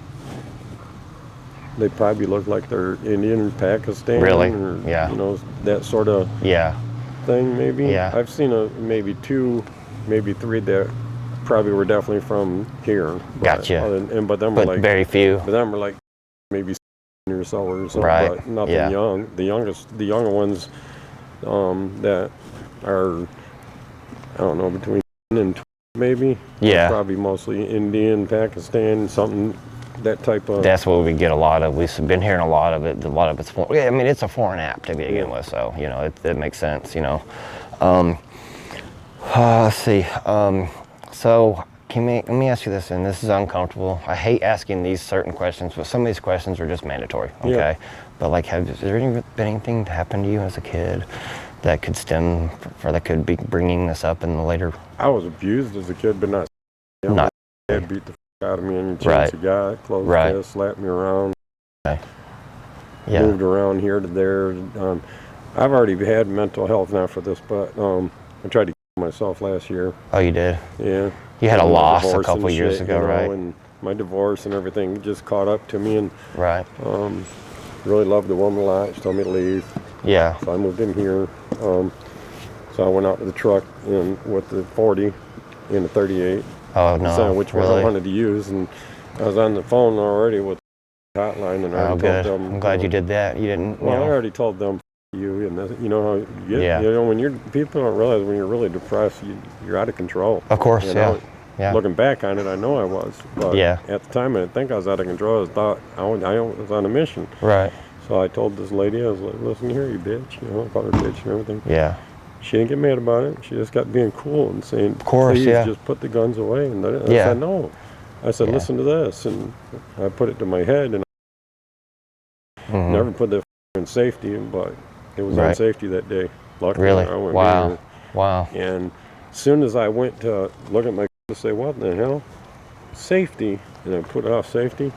They probably look like they're Indian, Pakistan, really, or, you know, that sort of thing. Maybe I've seen maybe 2, maybe 3 that probably were definitely from here. Gotcha. But them were like very few. But them were like maybe or so or something, but nothing young. The younger ones that are I don't know between 10 and 20 maybe. Probably mostly Indian, Pakistan, something. That type of. That's what we get a lot of. We've been hearing a lot of it. A lot of it's foreign. I mean, it's a foreign app to begin with, so you know it makes sense. You know. Let's see. So let me ask you this, and this is uncomfortable. I hate asking these certain questions, but some of these questions are just mandatory. Okay. But like, has there been anything that happened to you as a kid that could that could be bringing this up in the later? I was abused as a kid, but not. Not. Dad beat the out of me and changed the guy, closed fist, slapped me around, moved around here to there. I've already had mental health now for this, but I tried to kill myself last year. Oh, you did? Yeah. You had a loss a couple years ago, right? And my divorce and everything just caught up to me, and really loved the woman a lot. She told me to leave. Yeah. So I moved in here. So I went out to the truck with the 40 and the 38. Oh no! Which one I wanted to use, and I was on the phone already with the hotline, and I already told them. I'm glad you did that. You didn't. Well, I already told them you, and you know how you get. You know, when people don't realize when you're really depressed, you're out of control. Of course, Looking back on it, I know I was, but at the time I didn't think I was out of control. I thought I was on a mission. Right. So I told this lady, I was like, "Listen here, you bitch," you know, I called her bitch and everything. Yeah. She didn't get mad about it. She just got being cool and saying, of course, please just put the guns away. And I said, no. I said, listen to this. And I put it to my head, and I never put the in safety, but it was on safety that day. Luckily, I went here. Wow. And as soon as I went to look at my to say, what in the hell? Safety. And I put it off safety.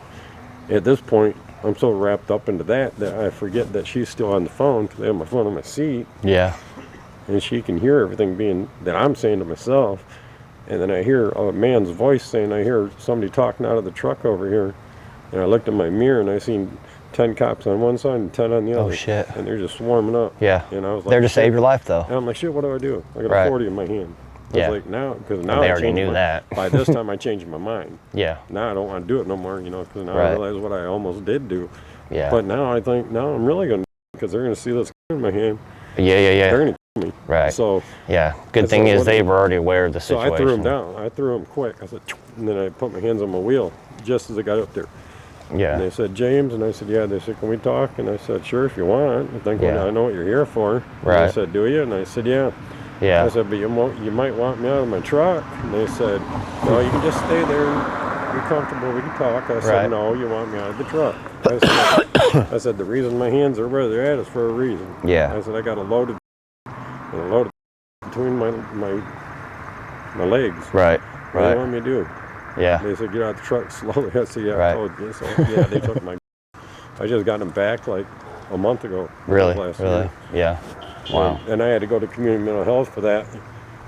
At this point, I'm so wrapped up into that I forget that she's still on the phone because I have my phone on my seat. Yeah. And she can hear everything that I'm saying to myself. And then I hear a man's voice saying, I hear somebody talking out of the truck over here. And I looked in my mirror and I seen 10 cops on one side and 10 on the other. Oh, shit. And they're just swarming up. Yeah. And I was like, they're to save your life, though. And I'm like, shit, what do I do? I got a 40 in my hand. I was like, because now they already knew that. By this time, I changed my mind. Yeah. Now I don't want to do it no more, you know, because now I realize what I almost did do. Yeah. But now I think, now I'm really going to, because they're going to see this in my hand. Yeah. They're going to kill me. Right. So. Yeah. Good thing is they were already aware of the situation. So I threw him down. I threw him quick. I said, and then I put my hands on my wheel just as I got up there. Yeah. And they said, James, and I said, yeah. They said, can we talk? And I said, sure, if you want. I think I know what you're here for. Right. And they said, do you? And I said, yeah. Yeah. I said, but you might want me out of my truck. And they said, no, you can just stay there and be comfortable. We can talk. I said, no, you want me out of the truck. I said, the reason my hands are where they're at is for a reason. Yeah. I said, I got a loaded between my legs. Right. What do you want me to do? Yeah. They said, get out the truck slowly. I said, yeah, Right. I told you. So, yeah, they took my... I just got them back like a month ago. Really? Last Really? year. Yeah. Wow. And I had to go to community mental health for that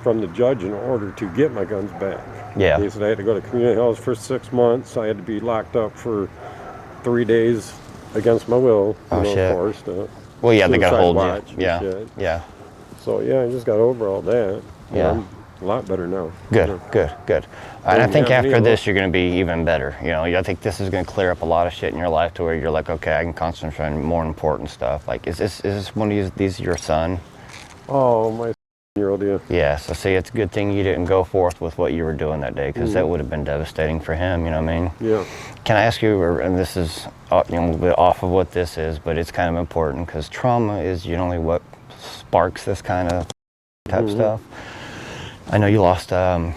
from the judge in order to get my guns back. Yeah. He said I had to go to community health for 6 months. I had to be locked up for 3 days against my will. Oh, shit. Of course. Well, yeah, they got to hold watch you. and Yeah. shit. Yeah. So, yeah, I just got over all that. Yeah. I'm a lot better now. Good, good, good. And I think yeah, after this, you're going to be even better. You know, I think this is going to clear up a lot of shit in your life to where you're like, okay, I can concentrate on more important stuff. Like, is this one of these your son? Oh, my year-old, yeah. Yeah, so see, it's a good thing you didn't go forth with what you were doing that day, because that would have been devastating for him, you know what I mean? Yeah. Can I ask you, and this is a little bit off of what this is, but it's kind of important, because trauma is generally what sparks this kind of type stuff. I know you lost a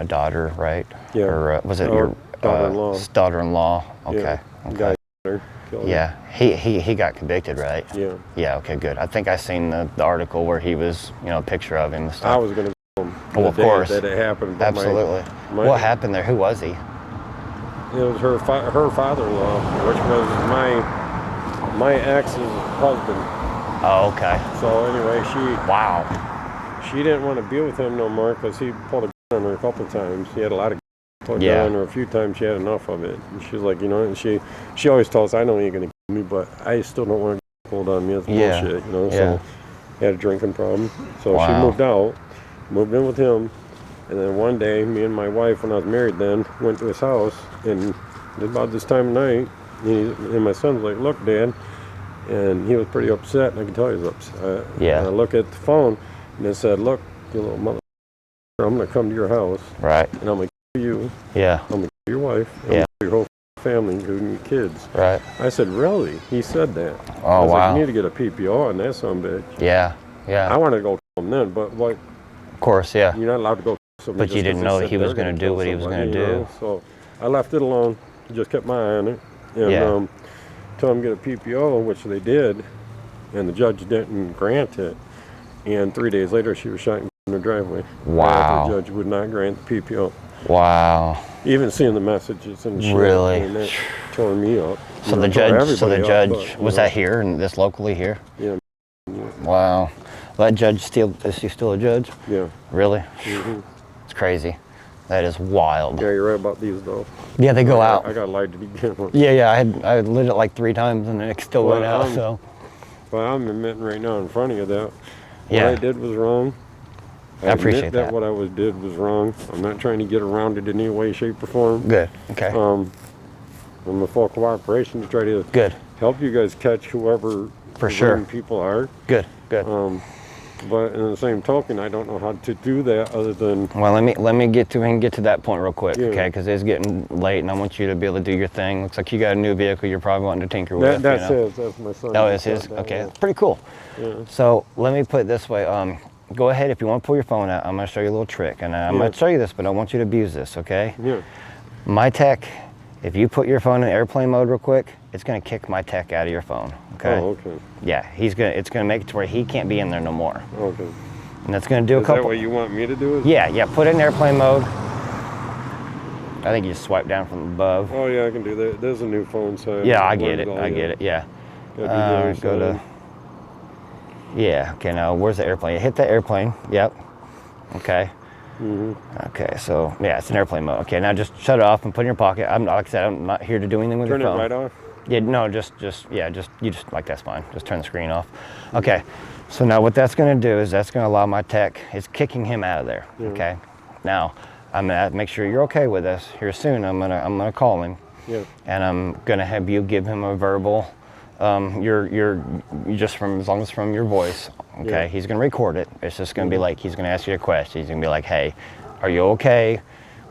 daughter, right? Yeah. Or was it your daughter-in-law? Daughter-in-law. Okay. Yeah. Okay. Yeah. He got convicted, right? Yeah. Yeah. Okay. Good. I think I seen the article where he was, a picture of him and stuff. I was going to tell him Well, of course. that it happened. But Absolutely. What happened there? Who was he? It was her father-in-law, which was my ex's husband. Oh, okay. So anyway, she didn't want to be with him no more because he pulled a gun on her a couple of times. He had a lot of pulled a gun on her a few times. She had enough of it. And she's like, and she always tells us, I know you ain't going to kill me, but I still don't want to pulled on me. It's bullshit, So he had a drinking problem. So she moved in with him. And then one day, me and my wife, when I was married then, went to his house. And about this time of night, and my son's like, look, Dad. And he was pretty upset, and I can tell he was upset. Yeah. And I look at the phone, and it said, look, you little mother, I'm going to come to your house. Right. And I'm going to kill you. Yeah. I'm going to kill your wife. And I'm going to kill your whole family, including your kids. Right. I said, really? He said that. Oh, I was wow. like, you need to get a PPO on that son of a bitch. Yeah. Yeah. I wanted to go kill him then, but like, of course, yeah. you're not allowed to go kill somebody. But you didn't know that he was going to do what he was going to do. So I left it alone. Just kept my eye on it. And told him to get a PPO, which they did. And the judge didn't grant it. And 3 days later, she was shot in the driveway. Wow. The judge would not grant the PPO. Wow. Even seeing the messages and shit. Really? And that tore me up. So the judge, was that here and this locally here? Yeah. Wow. That judge is he still a judge? Yeah. Really? Mm-hmm. It's crazy. That is wild. Yeah, you're right about these though. Yeah, they go out. I got lied to begin with. Yeah. I had lit it like 3 times and it still went out. So. Well, I'm admitting right now in front of you that Yeah. what I did was wrong. I appreciate admit that. What I did was wrong. I'm not trying to get around it in any way, shape, or form. Good. Okay. I'm a full cooperation to try to help you guys catch whoever people are. Good. But in the same token, I don't know how to do that other than. Well, let me get to that point real quick, okay? Because it's getting late, and I want you to be able to do your thing. Looks like you got a new vehicle. You're probably wanting to tinker with. That's his. That's my son. Oh, it's his. Okay, that's pretty cool. Yeah. So let me put it this way. Go ahead if you want to pull your phone out. I'm going to show you a little trick, and I'm going to show you this, but I want you to abuse this, okay? Yeah. My tech, if you put your phone in airplane mode real quick, it's going to kick my tech out of your phone, okay? Oh, okay. Yeah, it's going to make it to where he can't be in there no more. Okay. And that's going to do a couple. Is that what you want me to do? Yeah, put it in airplane mode. I think you just swipe down from above. Oh yeah, I can do that. There's a new phone, so. Yeah, I get it, yeah. Go to. Yeah, okay, now where's the airplane? Hit the airplane, yep. Okay. Okay, so yeah, it's in airplane mode. Okay, now just shut it off and put it in your pocket. Like I said, I'm not here to do anything with your phone. Turn it right off? Yeah, no, like that's fine. Just turn the screen off. Okay, so now what that's gonna do is that's gonna allow my tech, it's kicking him out of there, okay? Now, I'm gonna make sure you're okay with this. Here soon, I'm gonna call him. Yeah. And I'm gonna have you give him a verbal, you're just from, as long as from your voice, okay? Yeah. He's gonna record it. It's just gonna be like, he's gonna ask you a question. He's gonna be like, hey, are you okay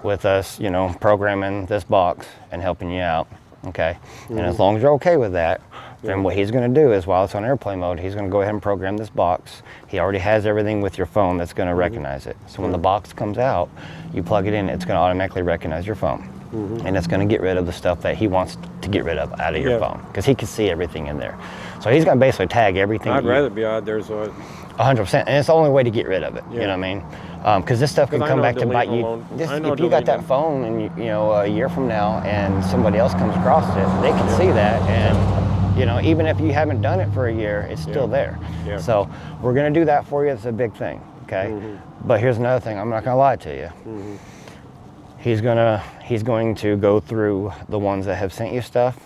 with us, programming this box and helping you out? okay? And as long as you're okay with that, then what he's going to do is, while it's on airplane mode, he's going to go ahead and program this box. He already has everything with your phone that's going to recognize it. So when the box comes out, you plug it in, it's going to automatically recognize your phone. And it's going to get rid of the stuff that he wants to get rid of out of your phone, because he can see everything in there. So he's going to basically tag everything. I'd rather be out there, so 100%, and it's the only way to get rid of it. You know what I mean? Because this stuff can come back to bite you. If you got that phone, and you know, a year from now, and somebody else comes across it, they can see that, and you know, even if you haven't done it for a year, it's still there. So we're going to do that for you. It's a big thing, okay? But here's another thing. I'm not going to lie to you. He's going to go through the ones that have sent you stuff,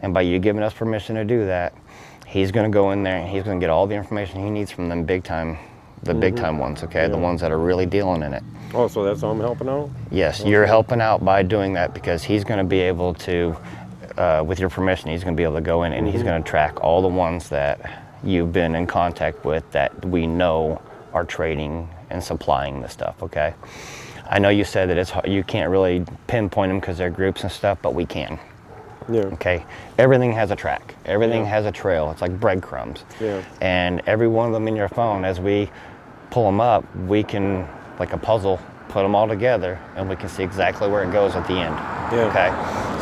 and by you giving us permission to do that, he's going to go in there and he's going to get all the information he needs from them big time ones, okay? The ones that are really dealing in it. Oh, so that's how I'm helping out? Yes, you're helping out by doing that, because he's going to be able to, with your permission, he's going to be able to go in and he's going to track all the ones that you've been in contact with that we know are trading and supplying the stuff, okay? I know you said that it's hard, you can't really pinpoint them because they're groups and stuff, but we can. Okay, everything has a track. Everything has a trail. It's like breadcrumbs. And every one of them in your phone, as we pull them up, we can, like a puzzle, put them all together, and we can see exactly where it goes at the end. Okay,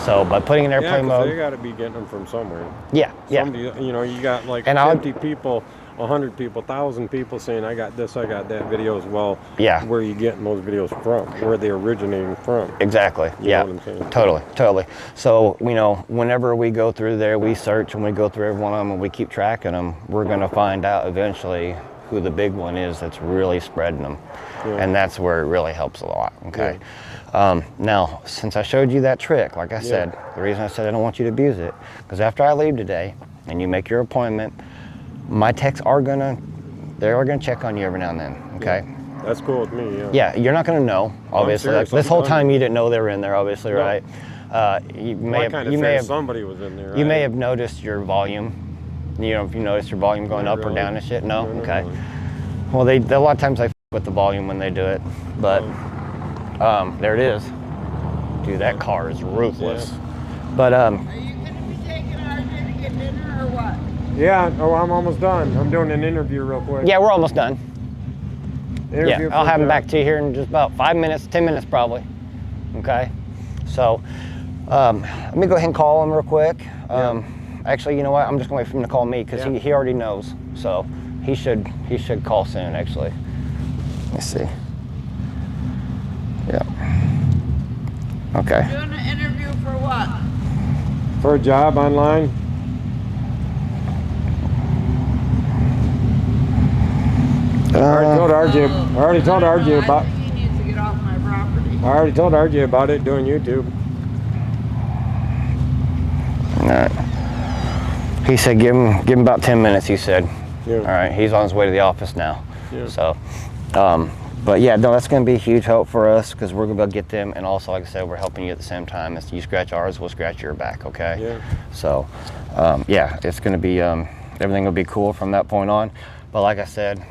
so by putting in airplane mode, they got to be getting them from somewhere. Somebody, you know, you got like and 50 people, 100 people, 1,000 people saying, I got this, I got that video as well. Where are you getting those videos from? Where are they originating from? Exactly. You know what I'm saying? Totally. So, you know, whenever we go through there, we search and we go through every one of them and we keep tracking them, we're going to find out eventually who the big one is that's really spreading them. And that's where it really helps a lot, okay? Now, since I showed you that trick, like I said, the reason I said I don't want you to abuse it, because after I leave today and you make your appointment, my techs are gonna check on you every now and then, okay? That's cool with me, you're not gonna know, obviously. Like, this whole time you didn't know they were in there, obviously, right? You may have somebody was in there. You may have noticed your volume. You know, if you notice your volume going up or down and shit. No, okay. Well, a lot of times they with the volume when they do it, but there it is. Dude, that car is ruthless. But Are you gonna be taking RJ to get dinner or what? Yeah, I'm almost done. I'm doing an interview real quick. yeah, we're almost done. I'll have him back to you here in just about 5 minutes, 10 minutes probably. Okay, so let me go ahead and call him real quick. Actually, you know what? I'm just gonna wait for him to call me, because he already knows. So he should call soon. Actually, let's see. Okay. Doing an interview for what? For a job online. I already told RJ about. He needs to get off my property. I already told RJ about it, doing YouTube. All right. He said give him about 10 minutes, he said. All right, he's on his way to the office now. So, but yeah, no, that's going to be a huge help for us, because we're going to be able to get them, and also, like I said, we're helping you at the same time. If you scratch ours, we'll scratch your back, okay? So, it's going to be, everything will be cool from that point on. But like I said,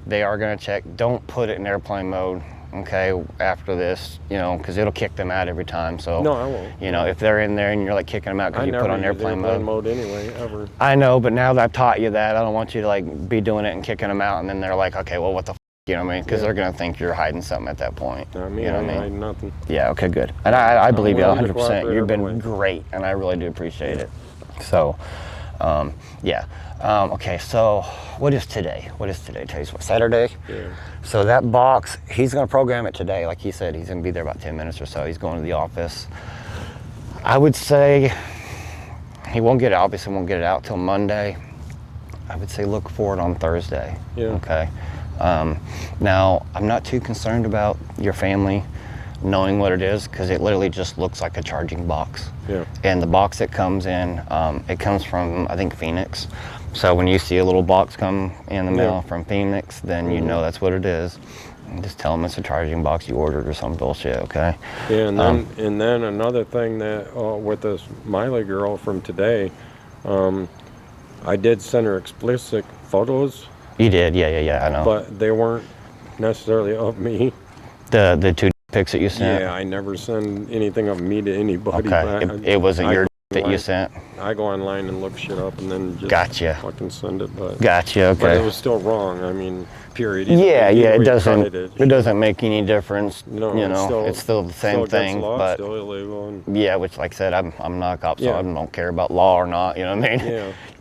they are going to check. Don't put it in airplane mode, okay, after this, you know, because it'll kick them out every time. So, no, I won't. You know, if they're in there and you're like kicking them out because you put on airplane mode anyway, ever. I know, but now that I've taught you that, I don't want you to like be doing it and kicking them out, and then they're like, okay, well, what the f, you know what I mean? Because they're going to think you're hiding something at that point. I mean, you know what I hide mean? nothing. Yeah, okay, good. And I believe you 100%. You've been way. great, and I really do appreciate it. So, okay, so what is today? Today's what, Saturday? So that box, he's going to program it today. Like he said, he's going to be there about 10 minutes or so. He's going to the office. I would say he won't get it, obviously won't get it out till Monday. I would say look for it on Thursday. Okay. Now, I'm not too concerned about your family knowing what it is, because it literally just looks like a charging box. And the box it comes in, it comes from, I think, Phoenix. So when you see a little box come in the mail from Phoenix, then you know that's what it is. And just tell them it's a charging box you ordered or some bullshit, okay? And then another thing that with this Miley girl from today, I did send her explicit photos. You did, yeah, I know. But they weren't necessarily of me. The two pics that you sent? Yeah, I never send anything of me to anybody. Okay, it wasn't your that you sent? I go online and look shit up and then just Gotcha. fucking send it. But Gotcha. Okay. But it was still wrong. I mean, period. Yeah, Either it way doesn't. cut It doesn't make any difference. No, you know, it's still the same thing. Law, but still illegal. And, yeah, which, like I said, I'm not a cop, so Yeah. I don't care about law or not. You know what I mean?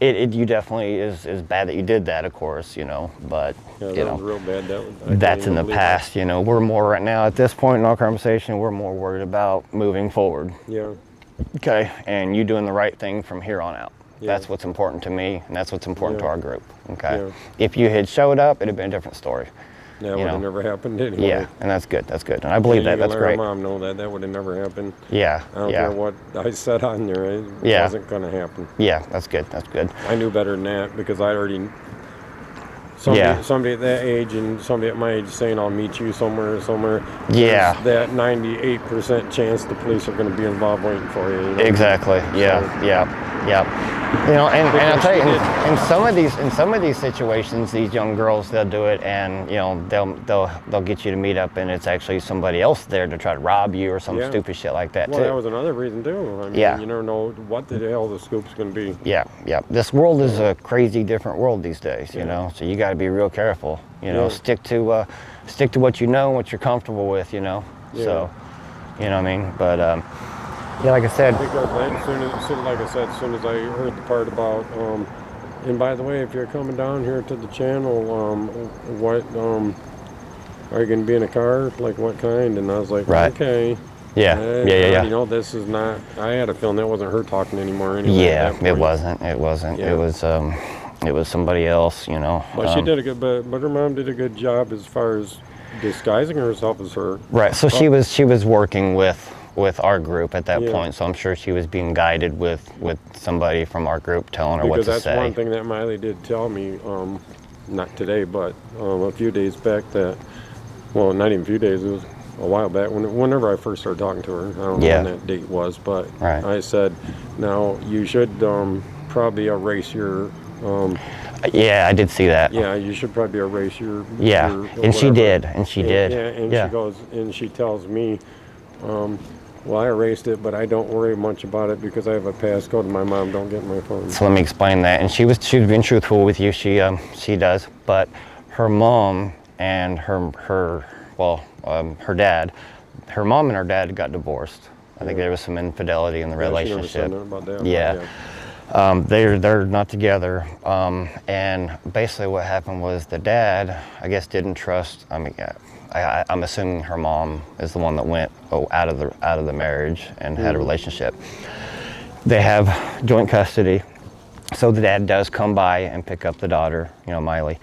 Yeah. You definitely is bad that you did that, of course. You know, but yeah, you that know, was real bad. I that's can't in the even believe past. You know, we're more right now at this point in our conversation. We're more worried about moving forward. it. Yeah. Okay, and you doing the right thing from here on out. Yeah. That's what's important to me, and that's what's important to Yeah. our group. Okay, Yeah. if you had showed up, it'd have been a different story. That You would have know. never happened anyway. Yeah, and that's good. That's good, and I believe Yeah, that. you can That's let great. Our mom know that would have never happened. Yeah, I don't yeah, care what I said on there. It Yeah. wasn't going to happen. yeah. That's good. That's good. I knew better than that because I already. Yeah. Somebody at that age and somebody at my age saying I'll meet you somewhere. Yeah. There's that 98% chance the police are going to be involved waiting for you. You know? Exactly. Yeah. So- Yeah. You know, and I'll tell you, in some of these situations, these young girls, they'll do it, and you know, they'll get you to meet up, and it's actually somebody else there to try to rob you or some Yeah. stupid shit like that Well, too. that was another reason too. I mean, Yeah. you never know what the hell the scoop's going to be. Yeah. This world is a crazy different world these days, you know. So you got to be real careful. You know, Yeah. stick to what you know, what you're comfortable with. You know. Yeah. So, you know what I mean. But yeah, like I said. Because as soon as I heard the part about, and by the way, if you're coming down here to the channel, what, are you going to be in a car? Like what kind? And I was like, Right. okay. Yeah. You know, this is not, I had a feeling that wasn't her talking anymore anyway. Yeah, at that it point. wasn't. Yeah. It was somebody else, you know. But she did a good, but her mom did a good job as far as disguising herself as her. Right. So she was working with our group at that Yeah. point. So I'm sure she was being guided with somebody from our group telling her what Because to that's say. one thing that Miley did tell me, not today, but a few days back that, well, not even a few days, it was a while back, whenever I first started talking to her. I don't know Yeah. when that date was, but Right. I said, now you should probably erase your, Yeah, I did see that. yeah, you should probably erase your, Yeah, your and she whatever. did, and she did. Yeah, and Yeah. she goes, and she tells me, well, I erased it, but I don't worry much about it because I have a passcode and my mom don't get my phone. So let me explain that. And she was being truthful with you. She does, but her mom and her dad, her mom and her dad got divorced. I think there was some infidelity in the Yeah, she never relationship. said nothing about that, but Yeah. They're not together. And basically what happened was the dad, I guess, didn't trust. I mean, I'm assuming her mom is the one that went out of the marriage and had a relationship. They have joint custody, so the dad does come by and pick up the daughter, you know, Miley.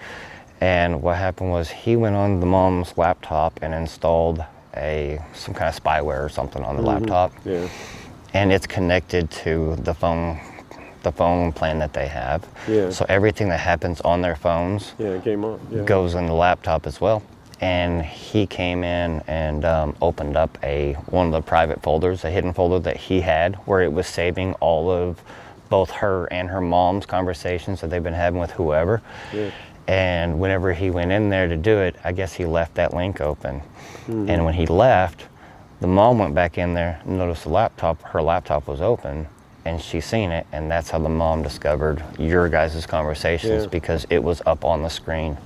And what happened was he went on the mom's laptop and installed some kind of spyware or something on the laptop. Yeah. And it's connected to the phone plan that they have. Yeah. So everything that happens on their phones Yeah, it came up. Yeah. goes in the laptop as well. And he came in and opened up one of the private folders, a hidden folder that he had, where it was saving all of both her and her mom's conversations that they've been having with whoever. Yeah. And whenever he went in there to do it, I guess he left that link open. And when he left, the mom went back in there and noticed her laptop was open, and she seen it, and that's how the mom discovered your guys' conversations, Yeah. because it was up on the screen,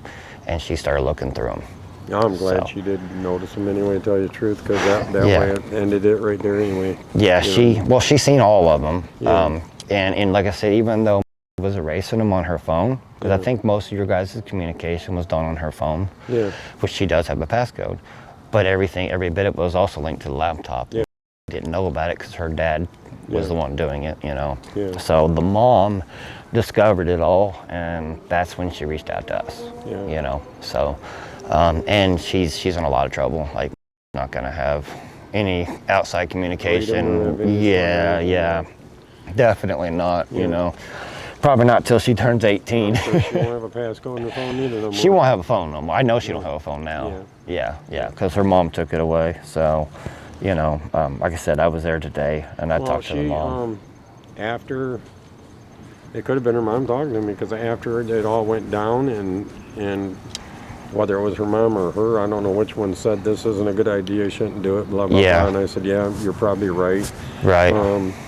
and she started looking through them. I'm glad So. she did notice him anyway, to tell you the truth, because that Yeah. way it ended it right there anyway. Yeah, You know? she seen all of them. Yeah. And like I said, even though was erasing them on her phone, because I Yeah. think most of your guys' communication was done on her phone, Yeah. which she does have a passcode, but every bit of it was also linked to the laptop. Yeah. Didn't know about it because her dad was Yeah. the one doing it, you know. Yeah. So the mom discovered it all, and that's when she reached out to us. Yeah. You know. So, and she's in a lot of trouble. Like, not gonna have any outside communication. have any Yeah, phone, yeah, definitely not. Yeah. You know, probably not till she turns 18. So she won't have a passcode in her phone either no more. She won't have a phone no more. I know she don't have a phone now. Yeah, because her mom took it away. So, you know, like I said, I was there today, and I talked to the mom. After, it could have been her mom talking to me, because after it all went down and whether it was her mom or her, I don't know which one said this isn't a good idea, you shouldn't do it, blah, blah, blah. And I said, yeah, you're probably right. Right.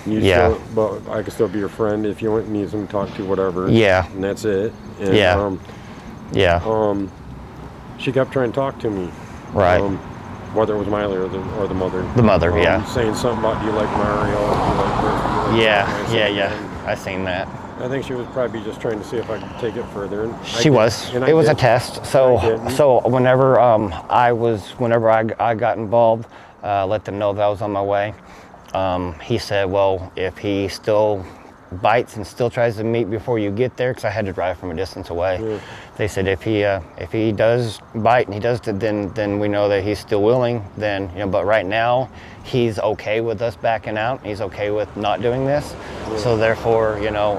Still, but I can still be your friend if you need some talk to, whatever. Yeah. And that's it. And, she kept trying to talk to me. Right. Whether it was Miley or the mother. The mother, saying something about, do you like Mario? Do you like this? Do you like Yeah. I seen that. I think she was probably just trying to see if I could take it further. And she was. It was a test. So whenever I got involved, let them know that I was on my way. He said, well, if he still bites and still tries to meet before you get there, because I had to drive from a distance away. Yeah. They said if he does bite and he does it, then we know that he's still willing. Then but right now he's okay with us backing out. He's okay with not doing this. Yeah. So therefore,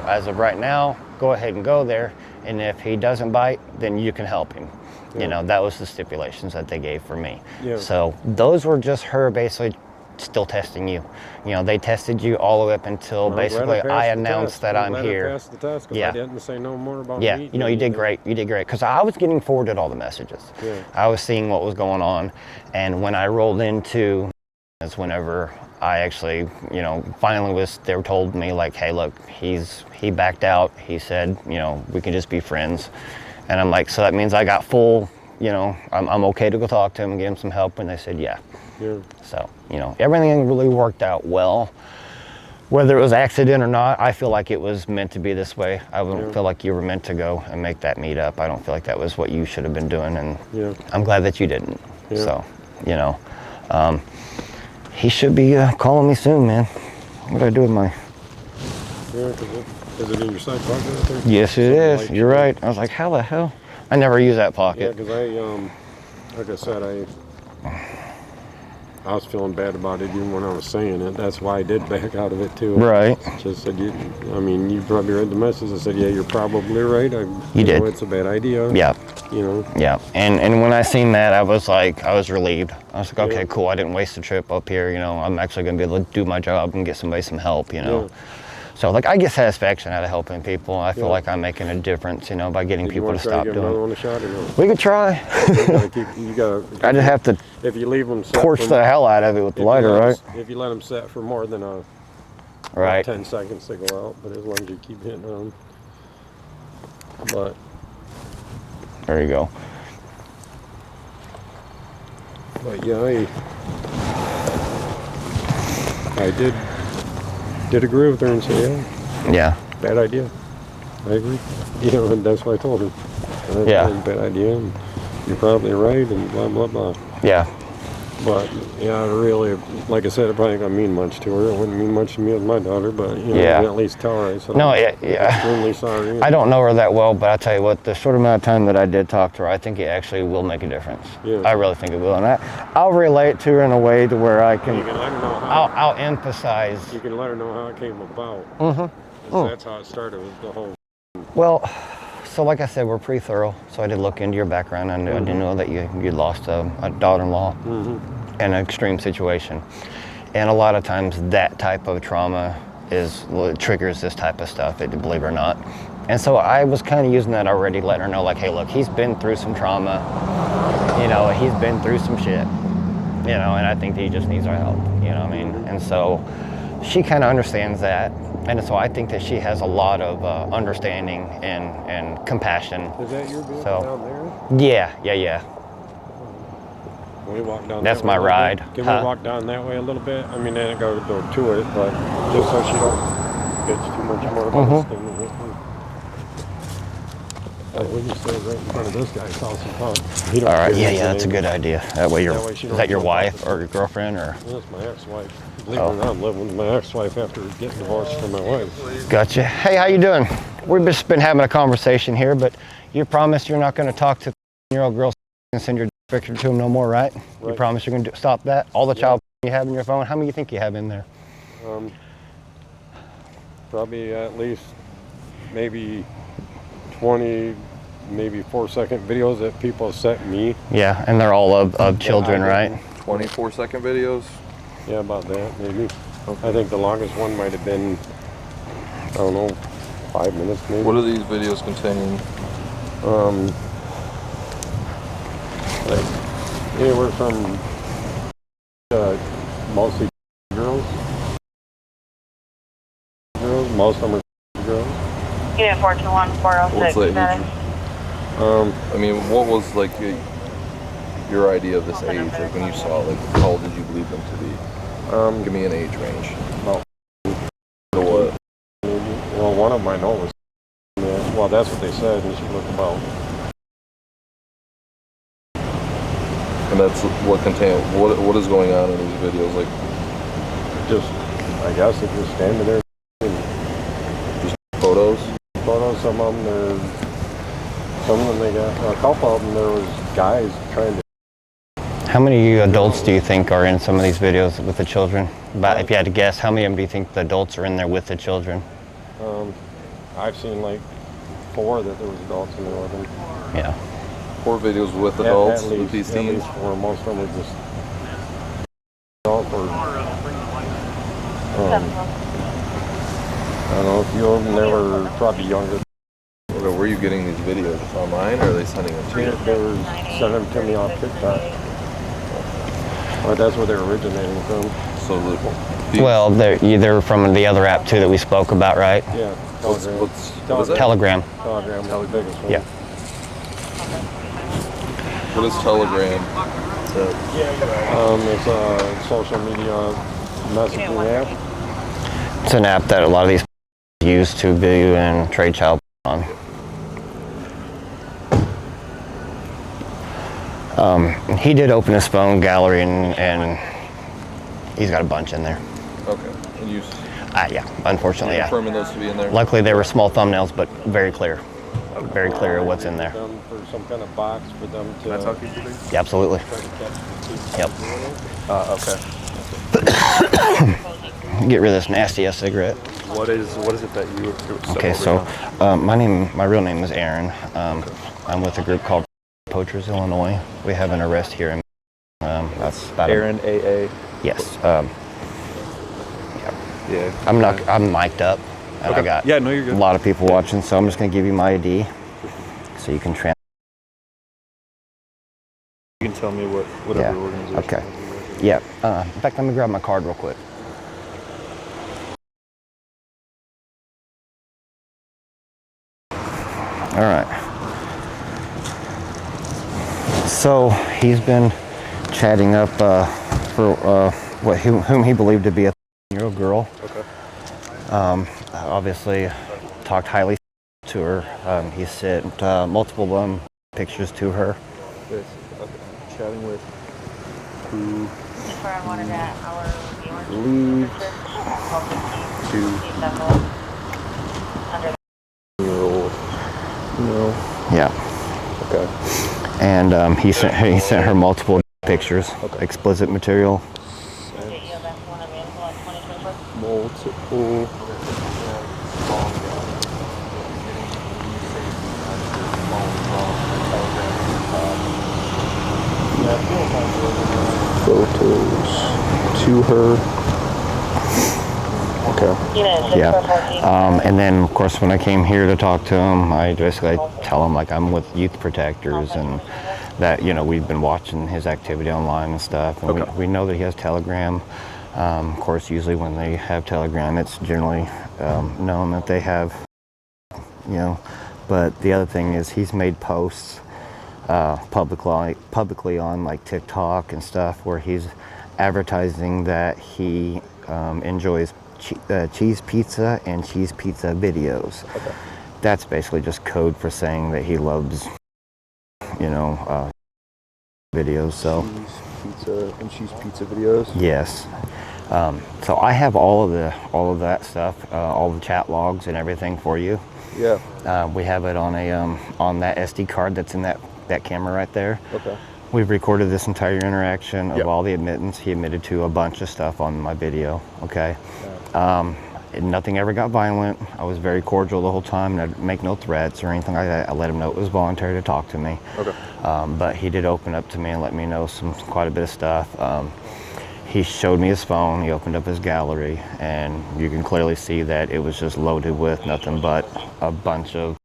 as of right now, go ahead and go there. And if he doesn't bite, then you can help him. Yeah. That was the stipulations that they gave for me. Yeah. So those were just her basically still testing you. They tested you all the way up until basically I announced that I'm here. Passed the test, I didn't say no more about me. You did great. You did great, because I was getting forwarded all the messages. Yeah. I was seeing what was going on, and when I rolled into, is whenever I actually, finally they were told me like, hey, look, he backed out. He said, we can just be friends, and I'm like, so that means I got full. I'm okay to go talk to him and get him some help, and they said, yeah. Yeah. So, everything really worked out well. Whether it was accident or not, I feel like it was meant to be this way. I don't feel like you were meant to go and make that meetup. I don't feel like that was what you should have been doing, and I'm glad that you didn't. Yeah. So, he should be calling me soon, man. What do I do with my... Yeah, is it in your side pocket out there? Yes, it is. You're right. I was like, how the hell? I never use that pocket. Yeah, because like I said, I was feeling bad about it even when I was saying it. That's why I did back out of it too. Right. Just said, you probably read the message. I said, yeah, you're probably right. You did. It's a bad idea. Yeah. Yeah. And when I seen that, I was relieved. I was like, okay, cool. I didn't waste a trip up here. I'm actually going to be able to do my job and get somebody some help, Yeah. So, I get satisfaction out of helping people. I feel like I'm making a difference, by getting people to stop doing it. Another one a shot or no? We could try. I just have to if you leave them torch the hell out of it with the lighter, right? If you let them set for more than 10 seconds, they go out. But as long as you keep hitting them. But there you go. But yeah, I did agree with her and say, yeah, bad idea. I agree. And that's what I told her. That's a bad idea, and you're probably right, and blah, blah, blah. Yeah. But, really, like I said, it probably ain't going to mean much to her. It wouldn't mean much to me as my daughter, but, at least tell her. I said, no, I'm extremely sorry. I don't know her that well, but I'll tell you what, the short amount of time that I did talk to her, I think it actually will make a difference. Yeah. I really think it will. And I'll relate to her in a way to where I can, you can let her know how, I'll emphasize. You can let her know how it came about. Mm-hmm. That's how it started with the whole. Well, so like I said, we're pretty thorough. So I did look into your background, and I didn't know that you lost a daughter-in-law in an extreme situation. And a lot of times that type of trauma triggers this type of stuff, believe it or not. And so I was kind of using that already, letting her know, like, hey, look, he's been through some trauma. He's been through some shit. And I think he just needs our help. You know what I mean? And so she kind of understands that. And so I think that she has a lot of understanding and compassion. Is that your vehicle down there? Yeah. Can we walk down That's my ride. Can we walk down that way a little bit? I mean, then go to it, but just so she don't bitch too much more about this thing. We just stay right in front of this guy's house and talk. All right, that's a good idea. That way is that your wife or your girlfriend or? That's my ex-wife. Believe it or not, I'm living with my ex-wife after getting divorced from my wife. Gotcha. Hey, how you doing? We've just been having a conversation here, but you promise you're not going to talk to 15-year-old girls and send your picture to them no more, right? You promise you're going to stop that? All the child you have in your phone, how many do you think you have in there? Probably at least maybe 20, maybe 4-second videos that people sent me. Yeah, and they're all of children, right? 24-second videos? Yeah, about that, maybe. Okay. I think the longest one might have been, I don't know, 5 minutes maybe. What are these videos containing? like anywhere from mostly girls. Most of them are girls. Unit 421-406. What's that age? I mean, what was like your idea of this age? Like when you saw it, like how old did you believe them to be? Give me an age range. About what? Well, one of them I know was. Yeah, well, that's what they said. And she looked about. And that's what contain. What is going on in these videos? Like, Just, I guess they're just standing there. just photos. Photos. Some of them, some of them they got. A couple of them there was guys trying to. How many adults do you think are in some of these videos with the children? About, if you had to guess, how many of them do you think the adults are in there with the children? I've seen like 4 that there was adults in there with them. Yeah. 4 videos with adults, at least, with these at teens. least 4. Most of them were just adult or I don't know, a few of them they were probably younger. Okay, where are you getting these videos? Just online, or are they sending them to you? They were sending them to me off TikTok. But that's where they're originating from. So Well, they're from the other app too that we spoke about, right? Yeah. what is that? Telegram. Telegram was the biggest one. Yeah. What is Telegram? It's a social media messaging app. It's an app that a lot of these use to view and trade child on. He did open his phone gallery and he's got a bunch in there. Okay. And you Yeah, unfortunately, yeah. confirming those to be in there? Luckily, they were small thumbnails, but very clear. Very clear what's in there. Them for some kind of box for them to. Can I talk to you for these? Yeah, absolutely. Try to catch the Okay. Get rid of this nasty ass cigarette. What is it that you? Okay, so my real name is Aaron. I'm with a group called Poachers, Illinois. We have an arrest here in. That's about Aaron AA. Yes. Yeah. I'm mic'd up, and I got Yeah, no, you're good. a lot of people watching, so I'm just gonna give you my ID, so you can You can tell me whatever organization. Okay. Yeah. In fact, let me grab my card real quick. All right. So he's been chatting up for whom he believed to be a 13-year-old girl. Okay. Obviously, talked highly to her. He sent multiple pictures to her. Okay. Chatting with who believed to Yeah. Okay. And he sent her multiple pictures, explicit material. Multiple. Photos to her. Okay. Yeah. And then, of course, when I came here to talk to him, I basically tell him like I'm with Youth Protectors and that we've been watching his activity online and stuff, and we know that he has Telegram. Of course, usually when they have Telegram, it's generally known that they have, But the other thing is he's made posts publicly on like TikTok and stuff where he's advertising that he enjoys cheese pizza and cheese pizza videos. Okay. That's basically just code for saying that he loves, videos. So cheese pizza videos. yes. So I have all of that stuff, all the chat logs and everything for you. Yeah. We have it on on that SD card that's in that camera right there. Okay. We've recorded this entire interaction of Yep. all the admittance. He admitted to a bunch of stuff on my video. Okay. Nothing ever got violent. I was very cordial the whole time, and I'd make no threats or anything like that. I let him know it was voluntary to talk to me. Okay. But he did open up to me and let me know quite a bit of stuff. He showed me his phone. He opened up his gallery, and you can clearly see that it was just loaded with nothing but a bunch of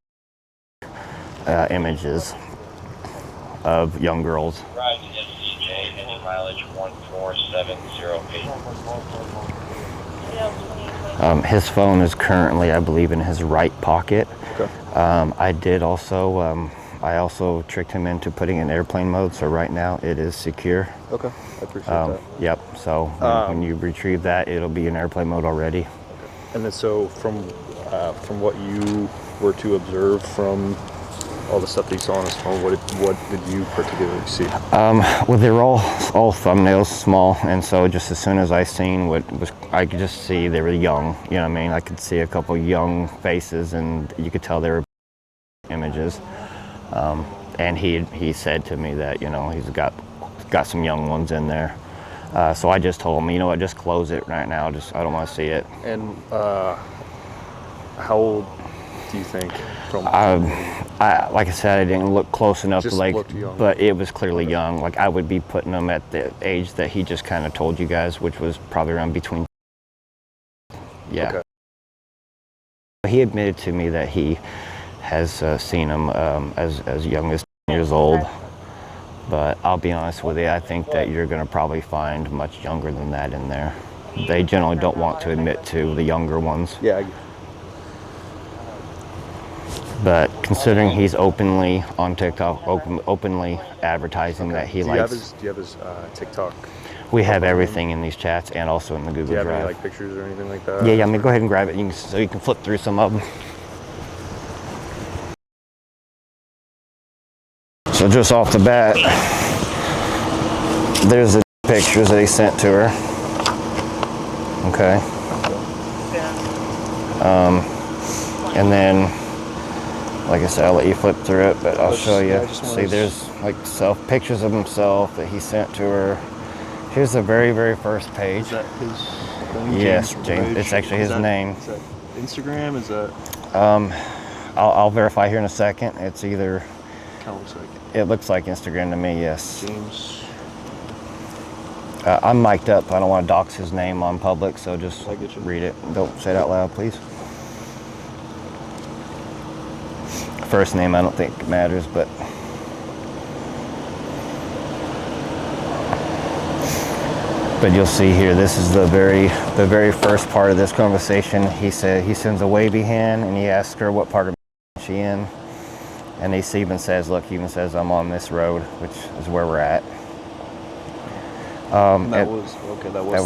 images. of young girls. Rise SCJ, any mileage 14708. His phone is currently, I believe, in his right pocket. Okay. I also tricked him into putting in airplane mode, so right now it is secure. Okay, I appreciate that. Yep, so when you retrieve that, it'll be in airplane mode already. Okay. And then so from what you were to observe from all the stuff that you saw on his phone, what did you particularly see? Well, they were all thumbnails, small, and so just as soon as I seen I could just see they were young. You know what I mean? I could see a couple young faces, and you could tell they were images. And he said to me that, you know, he's got some young ones in there. So I just told him, you know what, just close it right now. I don't want to see it. And how old do you think? Like I said, I didn't look close enough, Just looked young. But it was clearly young. Like I would be putting them at the age that he just kind of told you guys, which was probably around between. Yeah. Okay. He admitted to me that he has seen them as young as 10 years old. But I'll be honest with you, I think that you're going to probably find much younger than that in there. They generally don't want to admit to the younger ones. Yeah. But considering he's openly on TikTok, openly advertising that he likes. Do you have his TikTok? We have everything in these chats and also in the Google Do you have Drive. any like pictures or anything like that? Yeah, I'm gonna go ahead and grab it so you can flip through some of them. So just off the bat, there's the pictures that he sent to her. Okay. And then, like I said, I'll let you flip through it, but I'll show you. See, there's like pictures of himself that he sent to her. Here's the very, very first page. Is that his thing? Yes, James. It's actually his name. Is that Instagram? Is that? I'll verify here in a second. It's either. Kind of looks like It looks like Instagram to me. Yes. James. I'm mic'd up. I don't want to dox his name on public, so just I get you. read it. Don't say it out loud, please. First name, I don't think matters, but. But you'll see here, this is the very first part of this conversation. He said he sends a wavy hand and he asks her what part of she in. And he even says, look, he even says, I'm on this road, which is where we're at. That was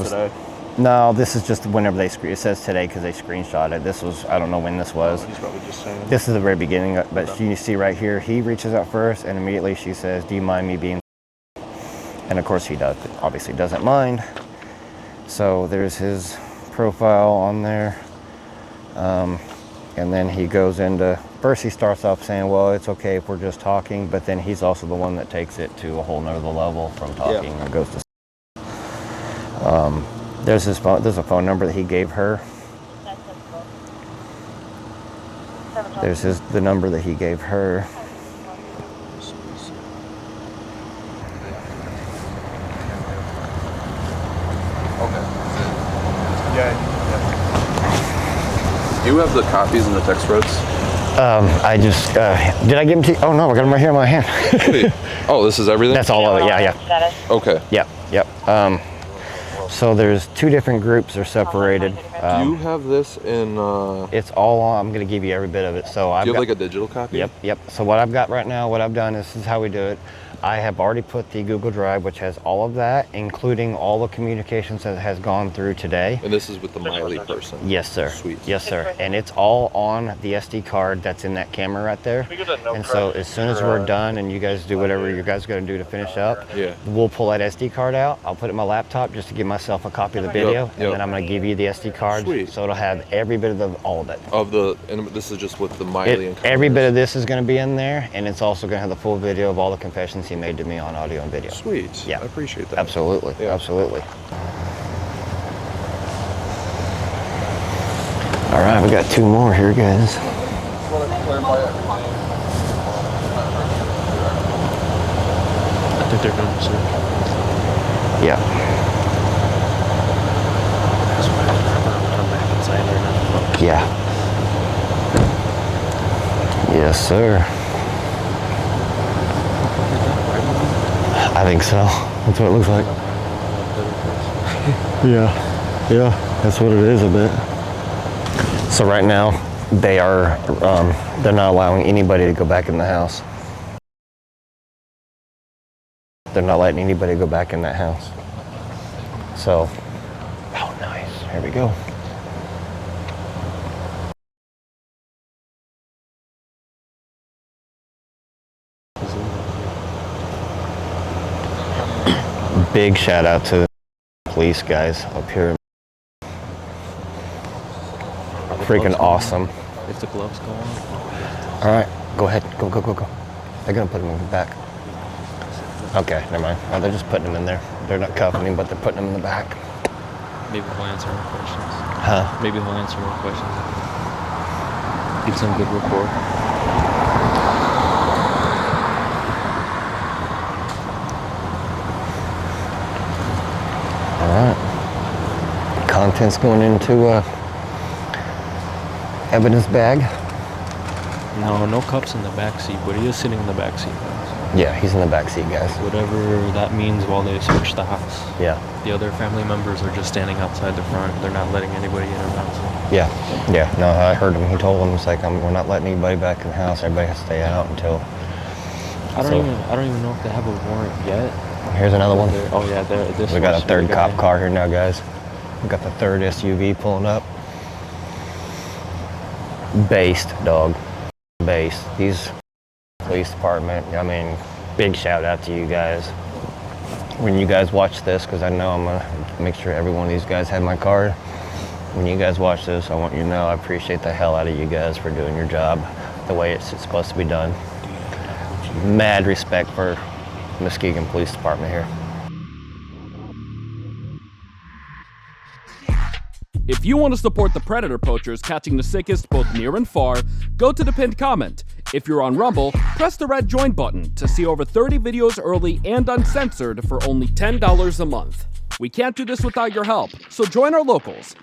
today. No, this is just whenever it says today because they screenshot it. This was, I don't know when this was. He's probably just saying. This is the very beginning, but you see right here, he reaches out first and immediately she says, do you mind me being? And of course he does, obviously doesn't mind. So there's his profile on there. And then he goes into, first he starts off saying, well, it's okay if we're just talking, but then he's also the one that takes it to a whole nother level from talking and goes to. There's his phone, there's a phone number that he gave her. There's the number that he gave her. Do you have the copies and the text threads? I just, did I give them to you? Oh no, I got them right here in my hand. Wait. Oh, this is everything? That's all of it, yeah. Okay. Yep. So there's two different groups, they're separated. Do you have this in, It's all on, I'm gonna give you every bit of it. So do you have like a digital copy? Yep. So what I've got right now, what I've done, this is how we do it. I have already put the Google Drive, which has all of that, including all the communications that has gone through today. And this is with the Miley person? Yes, sir. Sweet. Yes, sir. And it's all on the SD card that's in that camera right there. And so as soon as we're done and you guys do whatever you guys are going to do to finish up, we'll pull that SD card out. I'll put it in my laptop just to give myself a copy of the video. And then I'm going to give you the SD card. Sweet. So it'll have every bit of all of it. And this is just with the Miley and every bit of this is going to be in there. And it's also going to have the full video of all the confessions he made to me on audio and video. Sweet. Yeah. I appreciate that. Absolutely. Yeah. Absolutely. All right, we got two more here, guys. Just want to clarify everything. I think they're going to see. Yeah. Yeah. Yes, sir. I think so. That's what it looks like. Yeah, that's what it is a bit. So right now, they are, they're not allowing anybody to go back in the house. They're not letting anybody go back in that house. So, oh nice, here we go. Big shout out to the police guys up here. Freaking awesome. If the gloves go on. All right, go ahead, go. They're gonna put him in the back. Okay, never mind. Oh, they're just putting him in there. They're not cuffing him, but they're putting him in the back. Maybe he'll answer more questions. Huh? Maybe he'll answer more questions. Get some good rapport. All right. Contents going into evidence bag. No cups in the back seat, but he is sitting in the back seat. Yeah, he's in the back seat, guys. Whatever that means while they search the house. Yeah. The other family members are just standing outside the front. They're not letting anybody in or out. So. Yeah. No, I heard him. He told them, it's like, we're not letting anybody back in the house. Everybody has to stay out until. I don't even know if they have a warrant yet. Here's another one. Oh yeah, this. We got a third cop car here now, guys. We got the third SUV pulling up. Based, dog. Based. These police department, I mean, big shout out to you guys. When you guys watch this, because I know I'm gonna make sure every one of these guys have my card. When you guys watch this, I want you to know I appreciate the hell out of you guys for doing your job the way it's supposed to be done. Mad respect for Muskegon Police Department here. If you want to support the predator poachers catching the sickest both near and far, go to the pinned comment. If you're on Rumble, press the red join button to see over 30 videos early and uncensored for only $10 a month. We can't do this without your help, so join our locals.